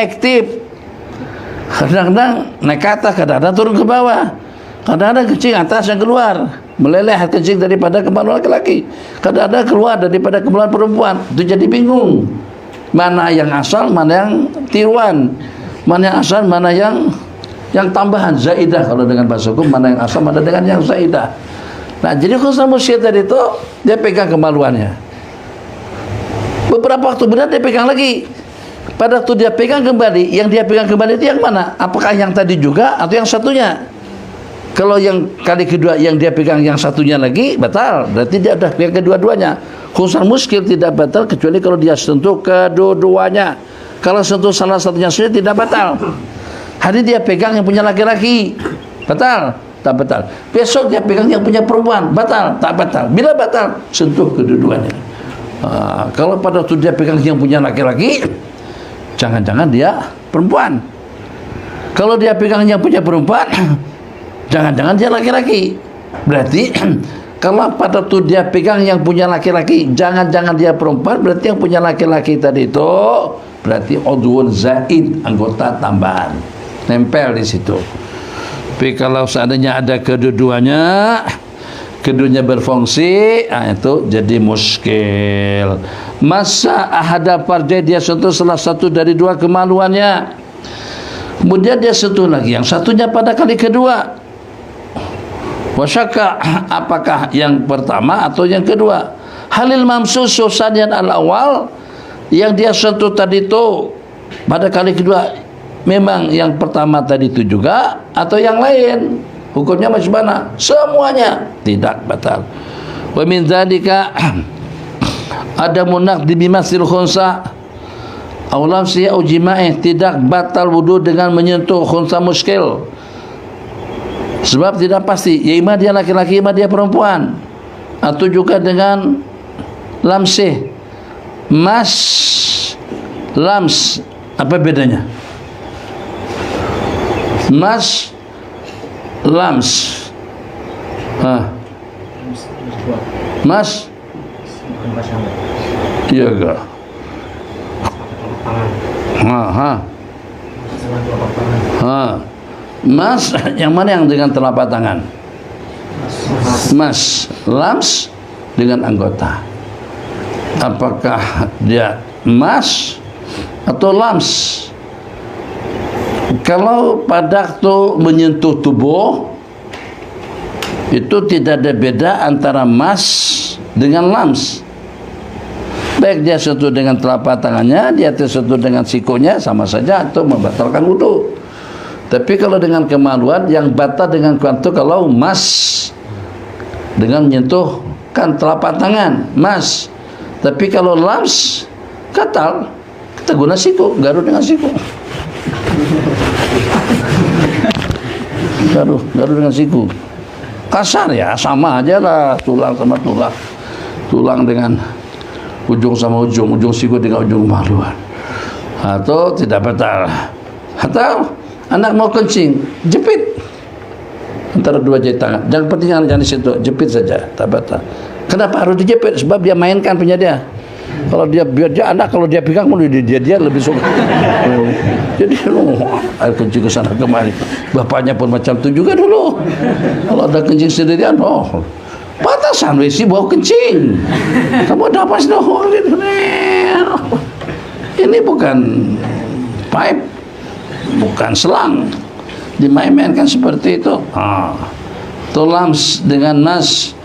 aktif. Kadang-kadang naik ke atas, kadang-kadang turun ke bawah. Kadang-kadang kencing atas yang keluar, meleleh kencing daripada kemaluan laki-laki. Kadang-kadang keluar daripada kemaluan perempuan. Itu jadi bingung. Mana yang asal, mana yang tiruan. Mana yang asal, mana yang tambahan, zaidah kalau dengan bahasa hukum, mana yang asal, mana dengan yang zaidah. Nah, jadi khunsa muskil tadi itu dia pegang kemaluannya. Beberapa waktu benar dia pegang lagi. Pada waktu dia pegang kembali, yang dia pegang kembali itu yang mana? Apakah yang tadi juga atau yang satunya? Kalau yang kali kedua yang dia pegang yang satunya lagi, batal. Berarti dia sudah pegang kedua-duanya. Khunsa muskil tidak batal kecuali kalau dia sentuh kedua-duanya. Kalau sentuh salah satunya saja tidak batal. Hari dia pegang yang punya laki-laki, batal? Tak batal. Besok dia pegang yang punya perempuan, batal? Tak batal. Bila batal? Sentuh kedua-duanya. Kalau pada waktu dia pegang yang punya laki-laki, jangan-jangan dia perempuan. Kalau dia pegang yang punya perempuan, jangan-jangan dia laki-laki. Berarti kalau pada waktu dia pegang yang punya laki-laki, jangan-jangan dia perempuan, berarti yang punya laki-laki tadi itu berarti udhun zaid, anggota tambahan, nempel di situ. Tapi kalau seandainya ada kedua-duanya, keduanya berfungsi, itu jadi muskil. Masa ahada farjai, dia sentuh salah satu dari dua kemaluannya, kemudian dia sentuh lagi yang satunya pada kali kedua. Wasyaka, apakah yang pertama atau yang kedua? Halil mamsus sanian al-awal, yang dia sentuh tadi itu pada kali kedua memang yang pertama tadi itu juga atau yang lain? Hukumnya macam mana? Semuanya tidak batal. Wa min dzalika ada munaqdi bimasil khunsa aw lamsi aw jima'ih, tidak batal wudu dengan menyentuh khunsa muskil. Sebab tidak pasti, ya ima dia laki-laki, ima dia perempuan, atau juga dengan lamsih. Mas, lams, apa bedanya? Mas, lams, mas, iya enggak? Mas, yang mana yang dengan telapak tangan? Mas, lams dengan anggota. Apakah dia mas atau lams? Kalau pada waktu menyentuh tubuh itu tidak ada beda antara mas dengan lams. Baik dia sentuh dengan telapak tangannya, dia tersentuh dengan sikunya, sama saja atau membatalkan wudu. Tapi kalau dengan kemaluan, yang batal dengan kuantu kalau mas dengan menyentuhkan telapak tangan, mas. Tapi kalau lams, katal, kita guna siku, garu dengan siku. Garu dengan siku. Kasar ya, sama aja lah, tulang sama tulang. Tulang dengan ujung sama ujung siku dengan ujung kemaluan. Atau tidak batal. Atau anak mau kencing, jepit antara dua jari tangan. Jangan penting jangan di situ, jepit saja, tak batal. Kenapa harus dijepit? Sebab dia mainkan punya dia. Kalau dia biar dia anak, kalau dia pegang dia lebih suka. Jadi air kencing ke sana kemari. Bapaknya pun macam itu juga dulu. Kalau ada kencing sendirian, batasan WC bau kencing. Kamu ada apa sih? Ini bukan pipe, bukan selang, dimainkan seperti itu. Tulams dengan nas,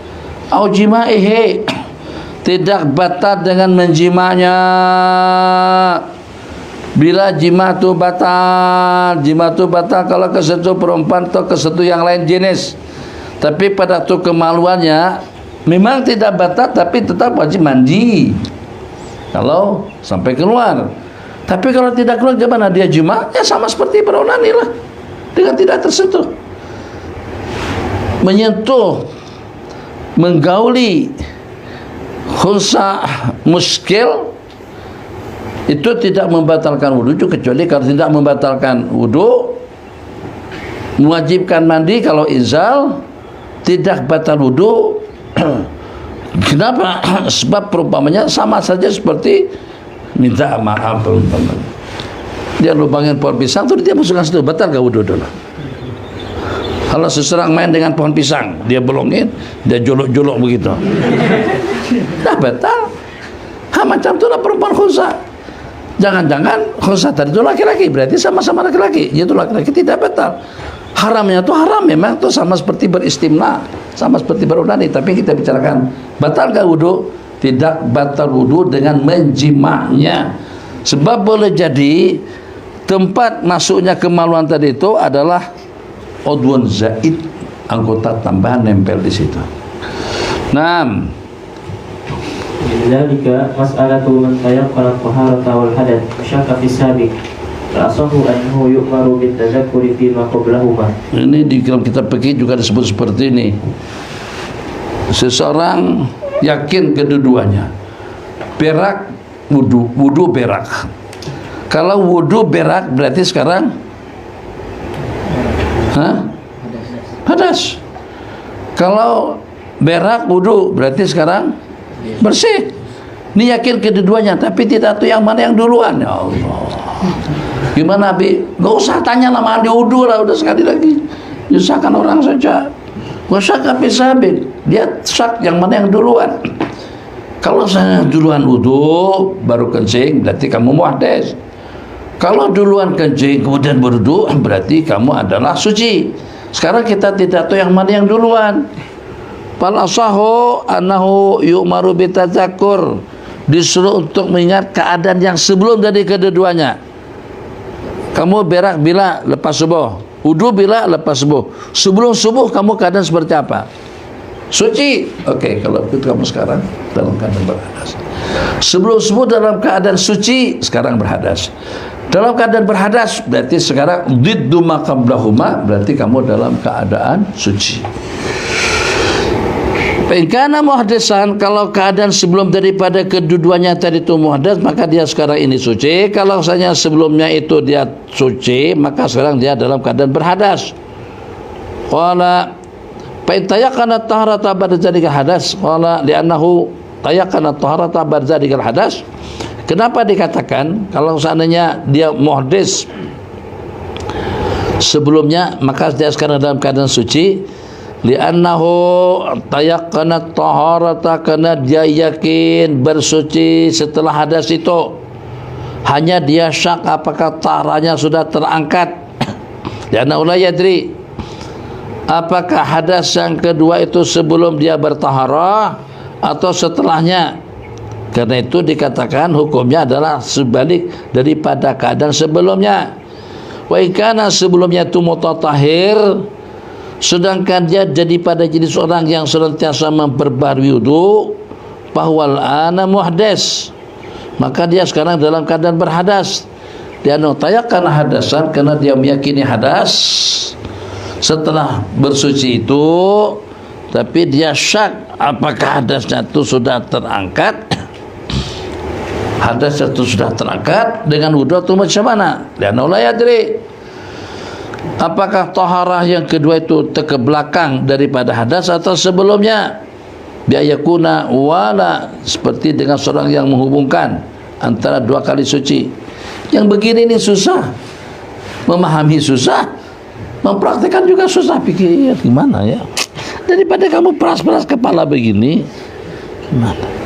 au jima'ihi, tidak batal dengan menjimanya. Bila jima tu batal kalau kesentuh perempuan atau kesentuh yang lain jenis. Tapi pada tu kemaluannya memang tidak batal, tapi tetap wajib mandi kalau sampai keluar. Tapi kalau tidak keluar gimana dia jima? Ya sama seperti beronani lah, dengan tidak tersentuh. Menyentuh, menggauli khunsa muskil itu tidak membatalkan wudu, kecuali kalau tidak membatalkan wudu, mewajibkan mandi kalau izal, tidak batal wudu. Kenapa? Sebab perumpamannya sama saja seperti minta maaf. Dia lubangin pohon pisang tu dia masukkan situ, batal ke wudu dulu. Kalau seseorang main dengan pohon pisang, dia bolongin, dia jolok-jolok begitu, dah batal. Macam itulah perempuan khunsa. Jangan-jangan khunsa tadi itu laki-laki, berarti sama-sama laki-laki, itu laki-laki tidak batal. Haramnya itu haram memang itu sama seperti beristimna, sama seperti berunani. Tapi kita bicarakan batal ke wudu? Tidak batal wudu dengan menjimanya. Sebab boleh jadi tempat masuknya kemaluan tadi itu adalah udhun zaid, anggota tambahan nempel di situ. Naam. Dzalika mas'alatu man tayaqqana taharata wal hadath syakka fi sabiq. Rasahu annahu yu'maru bit tazakkuri fi ma qablahuma. Ini di dalam kitab fikih juga disebut seperti ini. Seseorang yakin kedua-duanya. Berak wudu berak. Kalau wudu berak berarti sekarang hadas. Kalau berak wudu berarti sekarang bersih. Ini yakin kedua-duanya, tapi tidak tahu yang mana yang duluan. Ya Allah, gimana Abi? Gak usah tanya lah, mandi wudu lah, udah sekali lagi. Nyusahkan orang saja. Gak usah tapi sabit. Dia sak yang mana yang duluan. Kalau saya duluan wudu baru kencing, berarti kamu muhdas. Kalau duluan kencing kemudian berwudu, berarti kamu adalah suci. Sekarang kita tidak tahu yang mana yang duluan. Fal asahu annahu yu'maru bitadzakur, disuruh untuk mengingat keadaan yang sebelum dari kedua-duanya. Kamu berak bila lepas subuh, wudu bila lepas subuh. Sebelum subuh kamu keadaan seperti apa? Suci. Oke, kalau itu kamu sekarang dalam keadaan berhadas. Sebelum subuh dalam keadaan suci, sekarang berhadas. Dalam keadaan berhadas berarti sekarang diddu ma qablahuma, berarti kamu dalam keadaan suci. Karena muhdasan, kalau keadaan sebelum daripada kedua-duanya tadi itu muhdas, maka dia sekarang ini suci. Kalau misalnya sebelumnya itu dia suci, maka sekarang dia dalam keadaan berhadas. Qala fa tayaqana taharata ba'da dzalika hadas. Qala li'annahu tayaqana taharata ba'da dzalika hadas. Kenapa dikatakan kalau seandainya dia muhdis sebelumnya, maka dia sekarang dalam keadaan suci? Li'annahu tayaqqana taharata, karena dia yakin bersuci setelah hadas itu. Hanya dia syak apakah taharanya sudah terangkat. Li'annahu la yadri, apakah hadas yang kedua itu sebelum dia bertaharah atau setelahnya. Karena itu dikatakan hukumnya adalah sebalik daripada keadaan sebelumnya. Wa ikana sebelumnya itu mutatahhir, sedangkan dia jadi pada jenis orang yang senantiasa memperbarui wudu, bahwal ana muhdas, maka dia sekarang dalam keadaan berhadas. Dia notayakkan hadasan, karena dia meyakini hadas setelah bersuci itu, tapi dia syak apakah hadasnya itu sudah terangkat. Hadas itu sudah terangkat dengan wudu atau macam mana? Dan la yadri, apakah taharah yang kedua itu terkebelakang daripada hadas atau sebelumnya? Biayakuna wala, seperti dengan seorang yang menghubungkan antara dua kali suci. Yang begini ini susah, memahami susah, mempraktikkan juga susah. Pikir gimana ya, daripada kamu peras-peras kepala begini, gimana?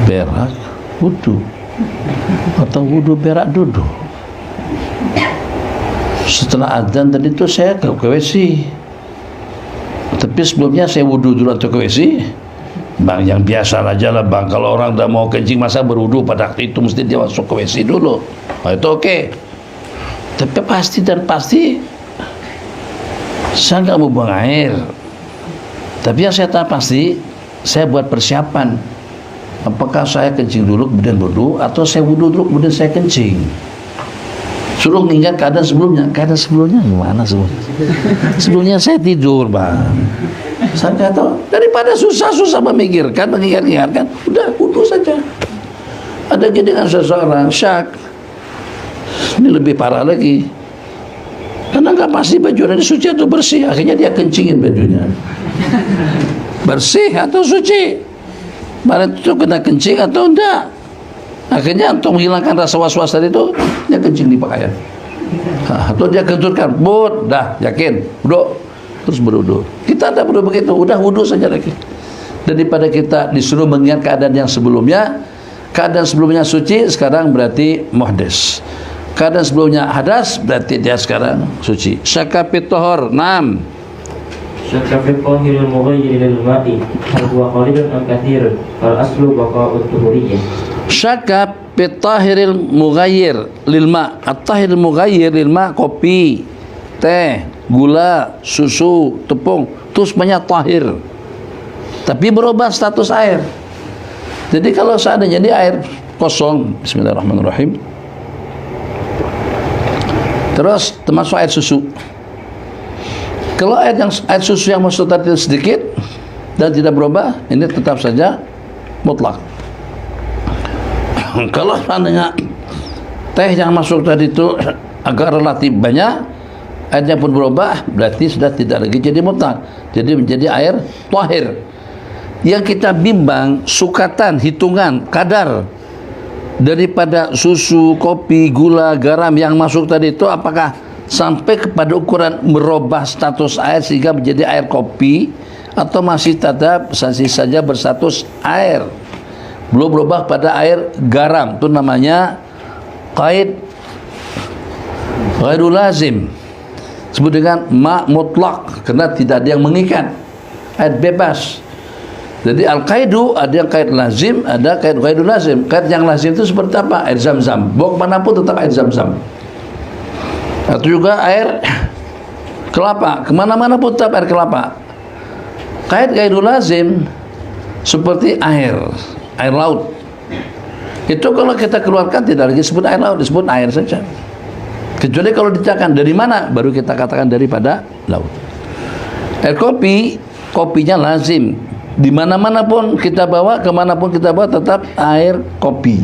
Berak wudu atau wudu berak duduk. Setelah adzan tadi itu saya ke WC, tapi sebelumnya saya wudu dulu atau ke WC. Bang, yang biasa aja lah bang, kalau orang dah mau kencing masa berwudu pada waktu itu mesti dia masuk ke WC dulu. Oh, itu oke. Tapi pasti dan pasti saya nggak mau buang air. Tapi yang saya tahu pasti saya buat persiapan. Apakah saya kencing dulu kemudian wudu, atau saya wudu dulu kemudian saya kencing. Suruh mengingat keadaan sebelumnya. Keadaan sebelumnya gimana sebelumnya? Sebelumnya saya tidur bang. Saya nggak tahu. Daripada susah-susah memikirkan, mengingat-ingatkan, udah wudu saja. Ada dengan seseorang syak, ini lebih parah lagi, karena nggak pasti baju ini suci atau bersih. Akhirnya dia kencingin bajunya, bersih atau suci. Barat itu kena kencing atau enggak. Akhirnya untuk menghilangkan rasa was-was tadi itu, dia kencing di pakaian. Atau dia kentutkan, bud, dah yakin, wudu, terus berwudu. Kita tidak perlu begitu, udah wudu saja lagi. Daripada kita disuruh mengingat keadaan yang sebelumnya, keadaan sebelumnya suci, sekarang berarti muhdas. Keadaan sebelumnya hadas, berarti dia sekarang suci. Syakka fit tahor, 6. Syakka fi tahiril mughayyir lil ma'i, hal huwa qalilun am katsirun, fal aslu baqa'ut tuhuriyyah. Syakka fi tahiril mughayyir lil ma'. At-tahiril mughayyir lil ma', kopi, teh, gula, susu, tepung, itu semuanya tahir, tapi berubah status air. Jadi kalau seandainya di air kosong, bismillahirrahmanirrahim, terus termasuk air susu. Kalau air susu yang masuk tadi sedikit dan tidak berubah, ini tetap saja mutlak. Kalau seandainya teh yang masuk tadi itu agak relatif banyak, airnya pun berubah, berarti sudah tidak lagi jadi mutlak, jadi menjadi air tahir. Yang kita bimbang sukatan, hitungan, kadar daripada susu, kopi, gula, garam yang masuk tadi itu, apakah sampai kepada ukuran merubah status air sehingga menjadi air kopi, atau masih tetap saja berstatus air, belum berubah pada air garam. Itu namanya qaid ghairul lazim. Disebut dengan ma mutlak karena tidak ada yang mengikat. Air bebas. Jadi al-qaidu ada yang kait lazim, ada kait ghairu lazim. Kait yang lazim itu seperti apa? Air zam-zam. Bawa kemana pun tetap air zam-zam. Atau juga air kelapa. Kemana-mana pun tetap air kelapa. Kait ghairu lazim seperti air laut. Itu kalau kita keluarkan tidak lagi disebut air laut, disebut air saja. Kecuali kalau dikatakan dari mana, baru kita katakan daripada laut. Air kopi, kopinya lazim. Di mana-mana pun kita bawa, kemana pun kita bawa tetap air kopi.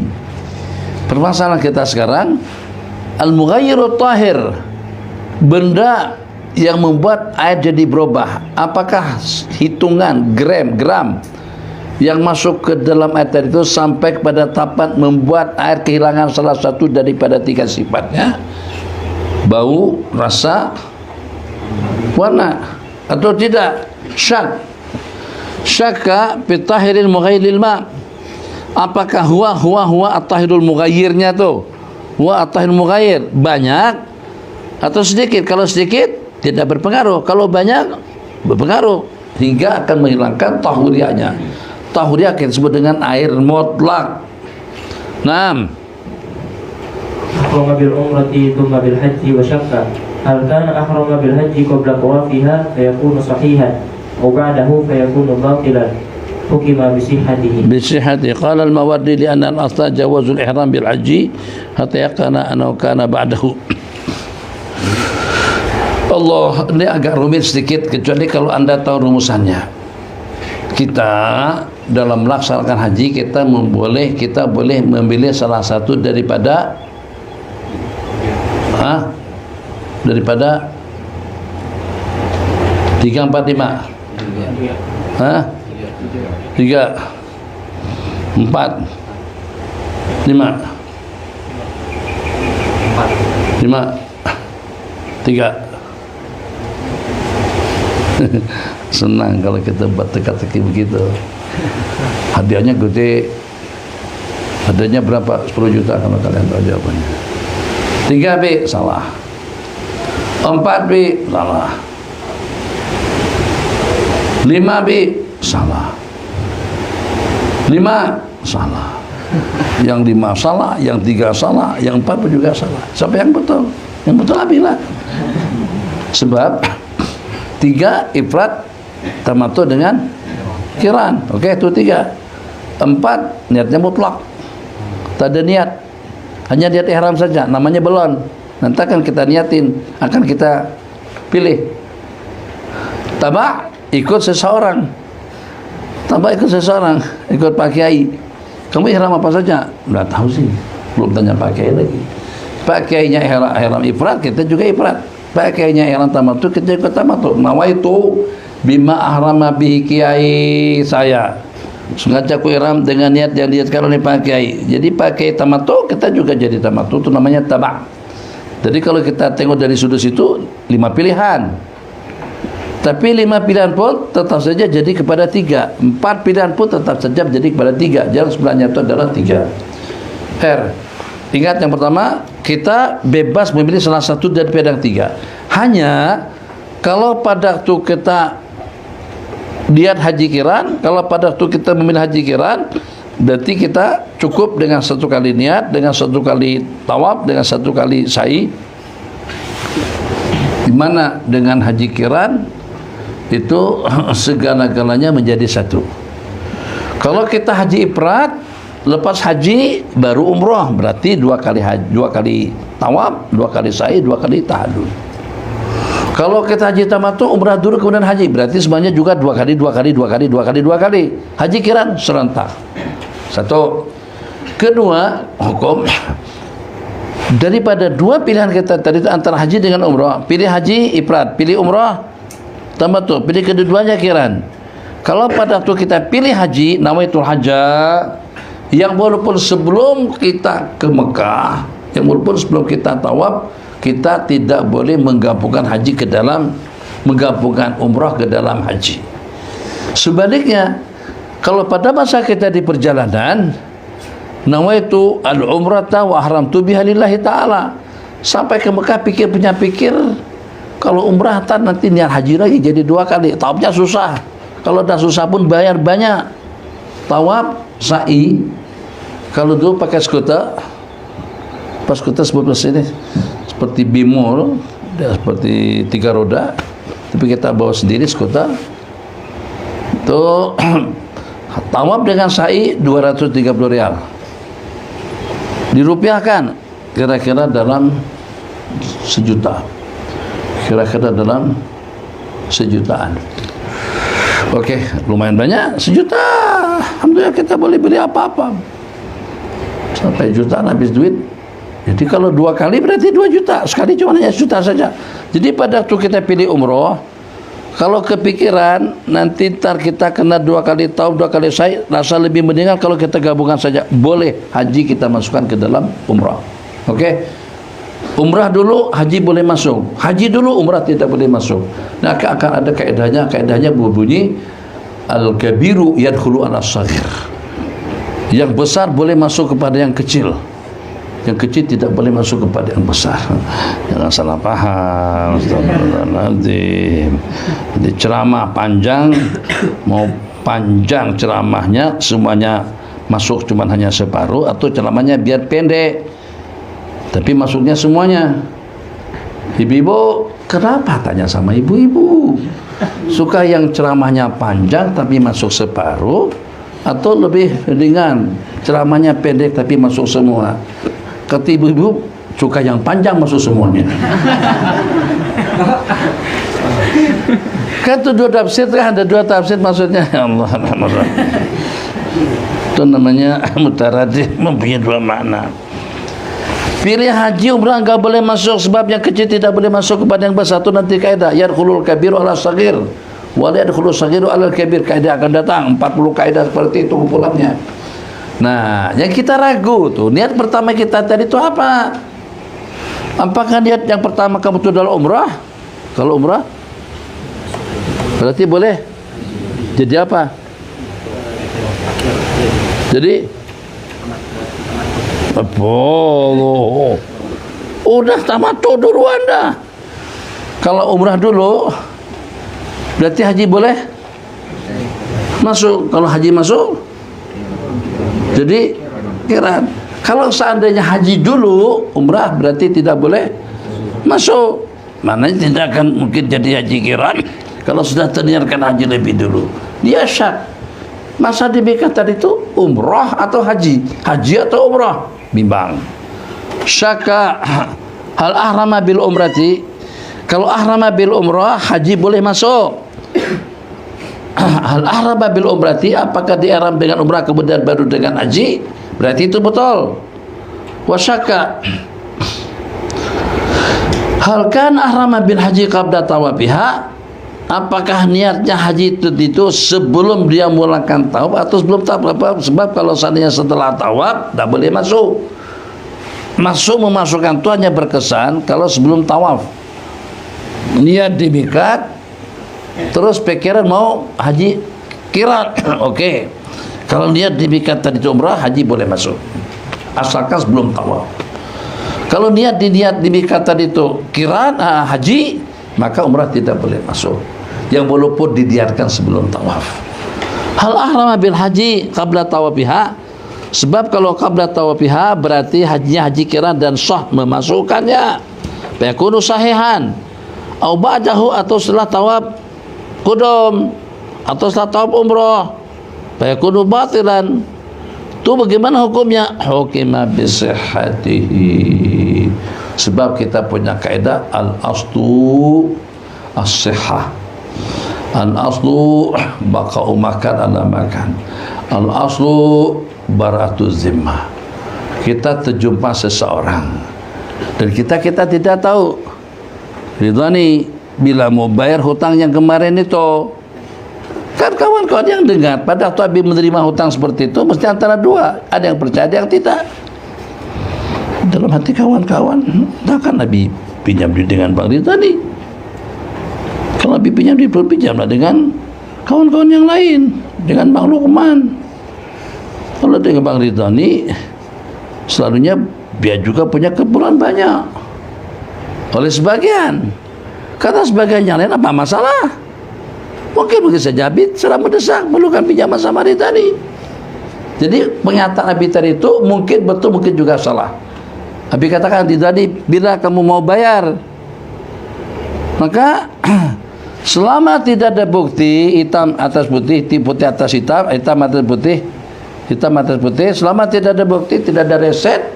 Permasalahan kita sekarang, al-mughayyiru tahir, benda yang membuat air jadi berubah. Apakah hitungan gram yang masuk ke dalam air tadi itu sampai kepada tahapan membuat air kehilangan salah satu daripada 3 sifatnya, bau, rasa, warna, atau tidak? Syakka bitahiril mughayyiril ma. Apakah huwa at-tahirul mughayyirnya tuh? Huwa at-tahirul mughayyir banyak atau sedikit? Kalau sedikit tidak berpengaruh, kalau banyak berpengaruh hingga akan menghilangkan tahuriyahnya. Tahuriyah kita sebut dengan air mutlak. Naam. Ahrama bil umrati thumma bil haji wa syakka hal kana ahrama bil haji qabla tawafiha fayakunu sahihan wa ba'dahu fayakunu batilan hukima bisihhatihi qala al-Mawardi li anna al-asla jawazul ihram bil haji hatta yakana annahu kana ba'dahu. Allah, ini agak rumit sedikit kecuali kalau Anda tahu rumusannya. Kita dalam melaksanakan haji kita boleh memilih salah satu daripada 3, 4, 5. 3, 4, 5. 3. Senang kalau kita buat teka-teki begitu. Hadiahnya gede. Hadiahnya berapa? 10 juta kalau kalian tahu jawabannya. 3B salah. 4B salah. 5B salah. 5 salah. Yang 5 salah, yang 3 salah, yang 4 pun juga salah. Siapa yang betul? Yang betul ambillah. Sebab 3 ifrat tamattu dengan kiran. Oke, itu 3. 4 niatnya mutlak. Tak ada niat. Hanya niat ihram saja, namanya belon. Nanti akan kita niatin, akan kita pilih. Taba ikut seseorang. Ikut Pak Kiai. Kamu ihram apa saja? Enggak tahu sih. Belum tanya Pak Kiai lagi. Pak Kiainya ihram ifrat, kita juga ifrat. Pak Kiainya ihram tamattu, kita juga tamattu. Nawaitu bima ahrama bihi kiai saya. Sengaja aku ihram dengan niat yang diniatkan oleh Pak Kiai. Jadi Pak Kiai tamattu, kita juga jadi tamattu. Itu namanya taba'. Jadi kalau kita tengok dari sudut situ 5 pilihan. Tapi 5 pilihan pun tetap saja jadi kepada 3. 4 pilihan pun tetap saja jadi kepada 3. Jalan sebenarnya itu adalah 3. Ingat yang pertama, kita bebas memilih salah satu daripada yang 3. Hanya kalau pada waktu kita niat haji kiran, kalau pada waktu kita memilih haji kiran, berarti kita cukup dengan 1 kali niat, dengan 1 kali tawaf, dengan 1 kali sa'i. Di mana dengan haji kiran itu segala-galanya menjadi 1. Kalau kita haji ifrat, lepas haji baru umroh, berarti 2 kali haji, 2 kali tawaf, 2 kali sa'i, 2 kali tahallul. Kalau kita haji tamattu, umrah dulu kemudian haji, berarti semuanya juga 2 kali. Haji kiran serentak. 1. Kedua, hukum daripada 2 pilihan kita tadi itu antara haji dengan umrah. Pilih haji ifrat, pilih umrah tamattu, pilih kedua-duanya kiran. Kalau pada waktu kita pilih haji, nawaitul hajja, yang walaupun sebelum kita ke Mekah, yang walaupun sebelum kita tawaf, kita tidak boleh menggabungkan haji ke dalam, menggabungkan umrah ke dalam haji. Sebaliknya, kalau pada masa kita di perjalanan, nawaitu al-umrata wa ahramtu biha lillahi ta'ala, sampai ke Mekah pikir, Kalau umrah nanti niat haji lagi jadi 2 kali. Tawafnya susah. Kalau dah susah pun bayar banyak. Tawaf, sa'i. Kalau dulu pakai skuter, pas skuter seperti Bimo, seperti 3 roda, tapi kita bawa sendiri skuter. Itu tawaf dengan sa'i 230 rial. Dirupiahkan kira-kira dalam 1 juta. Kira-kira dalam 1 jutaan. Oke, lumayan banyak, 1 juta. Alhamdulillah kita boleh beli apa-apa. Sampai jutaan habis duit. Jadi kalau 2 kali berarti 2 juta. Sekali cuma hanya 1 juta saja. Jadi pada waktu kita pilih umroh, kalau kepikiran nanti ntar kita kena 2 kali tawaf, 2 kali sa'i, rasa lebih mendingan kalau kita gabungkan saja. Boleh haji kita masukkan ke dalam umrah. Oke? Umrah dulu, haji boleh masuk. Haji dulu, umrah tidak boleh masuk. Nah, akan ada kaedahnya. Kaedahnya berbunyi al-kabiru yadkhulu ala-shaghir. Yang besar boleh masuk kepada yang kecil. Yang kecil tidak boleh masuk kepada yang besar. Jangan salah paham. Astagfirullahaladzim. Jadi ceramah panjang, mau panjang ceramahnya semuanya masuk cuma hanya separuh, atau ceramahnya biar pendek tapi masuknya semuanya. Ibu-ibu, kenapa tanya sama ibu-ibu? Suka yang ceramahnya panjang tapi masuk separuh, atau lebih ringan ceramahnya pendek tapi masuk semua? Kata ibu-ibu, suka yang panjang masuk semuanya. Kan itu 2 tafsir kan, ada 2 tafsir maksudnya. Allah Allah. Itu namanya mutaradif, mempunyai 2 makna. Pilih haji umrah enggak boleh masuk sebab yang kecil tidak boleh masuk kepada yang besar. Itu nanti kaidah yadkhulul kabiru ala saghir wa la yadkhulul saghiru ala kabir. Kaidah akan datang 40 kaidah seperti itu kumpulannya. Nah, yang kita ragu tuh, niat pertama kita tadi itu apa? Apakah niat yang pertama kamu itu adalah umrah? Kalau umrah berarti boleh jadi apa? Jadi oh, udah tamattu dulu Anda. Kalau umrah dulu berarti haji boleh masuk. Kalau haji masuk jadi kiran. Kalau seandainya haji dulu umrah berarti tidak boleh masuk. Maknanya tidak akan mungkin jadi haji kiran kalau sudah terniatkan haji lebih dulu. Dia syak. Masa diberikan tadi itu umrah atau haji? Haji atau umrah? Bimbang. Syaka hal ahrama bil umrati. Kalau ahrama bil umrah, haji boleh masuk. Hal ahrama bil umrati, apakah diihram dengan umrah kemudian baru dengan haji? Berarti itu betul. Wasyaka hal kan ahrama bil haji qabla tawafiha, apakah niatnya haji itu sebelum dia mulakan tawaf atau sebelum tawaf? Sebab kalau seandainya setelah tawaf tidak boleh masuk. Memasukkan itu hanya berkesan kalau sebelum tawaf. Niat di miqat, terus pikiran mau haji kiran. Oke. Kalau niat di miqat tadi umrah, haji boleh masuk. Asalkan sebelum tawaf. Kalau niat di miqat tadi itu kiran, haji, maka umrah tidak boleh masuk. Yang walaupun didiarkan sebelum tawaf. Hal ahrama bil haji qabla tawafiha, sebab kalau qabla tawafiha berarti hajinya haji kiran dan sah memasukkannya. Fayakunu sahihan au ba'dahu, atau setelah tawaf qudum atau setelah tawaf umrah. Fayakunu batilan. Itu bagaimana hukumnya? Hukima bisihhatihi. Sebab kita punya kaidah al-aslu as-sihhah. Al-aslu baqa'u makan ala makan. Al-aslu baratu zimmah. Kita terjumpa seseorang dan kita tidak tahu Ridhani bila mau bayar hutang yang kemarin itu. Kan kawan-kawan yang dengar pada waktu Habib menerima hutang seperti itu mesti antara 2, ada yang percaya, ada yang tidak. Dalam hati kawan-kawan, takkan Nabi pinjam duit dengan Bang Ridhani? Kalau Nabi pinjam duit, pinjamlah dengan kawan-kawan yang lain, dengan Bang Luqman. Kalau dengan Bang Ridhani, selalunya dia juga punya keperluan banyak. Oleh sebagian, Kata sebagian yang lain, apa masalah? Mungkin saja Abi sedang mendesak perlukan pinjaman sama dia tadi. Jadi pernyataan Abi tadi itu mungkin betul, mungkin juga salah. Abi katakan tadi, bila kamu mau bayar, maka selama tidak ada bukti hitam atas putih, putih atas hitam, hitam atas putih, hitam atas putih, selama tidak ada bukti, tidak ada reset,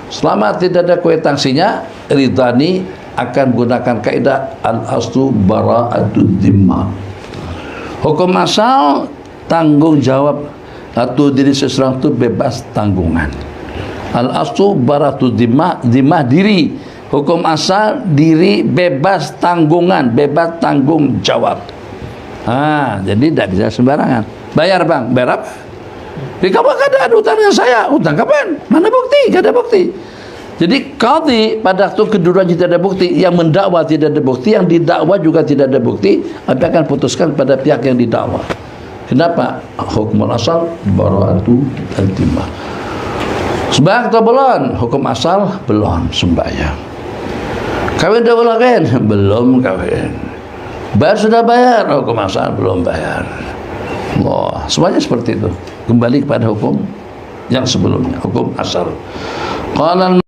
selama tidak ada kwitansinya, ridhani akan gunakan kaidah al-aslu bara'atud dhimmah. Hukum asal tanggung jawab atau diri seseorang itu bebas tanggungan. Al-aslu bara'atud dhimmah, dhimmah diri. Hukum asal diri bebas tanggungan, bebas tanggung jawab. Jadi tidak bisa sembarangan. Bayar bang, bayar apa? Kamu ada utang dengan saya, utang kapan? Mana bukti? Gak ada bukti. Jadi qadhi pada waktu kedudukan tidak ada bukti, yang mendakwa tidak ada bukti, yang didakwa juga tidak ada bukti, Abi akan putuskan pada pihak yang didakwa. Kenapa? Hukum asal bara'atu al-dhimmah. Sembahyang atau belum? Hukum asal belum sembahyang. Kawin dahulu kan? Belum kawin. Bayar sudah bayar, hukum asal belum bayar. Wah, semuanya seperti itu. Kembali kepada hukum yang sebelumnya, hukum asal. Qala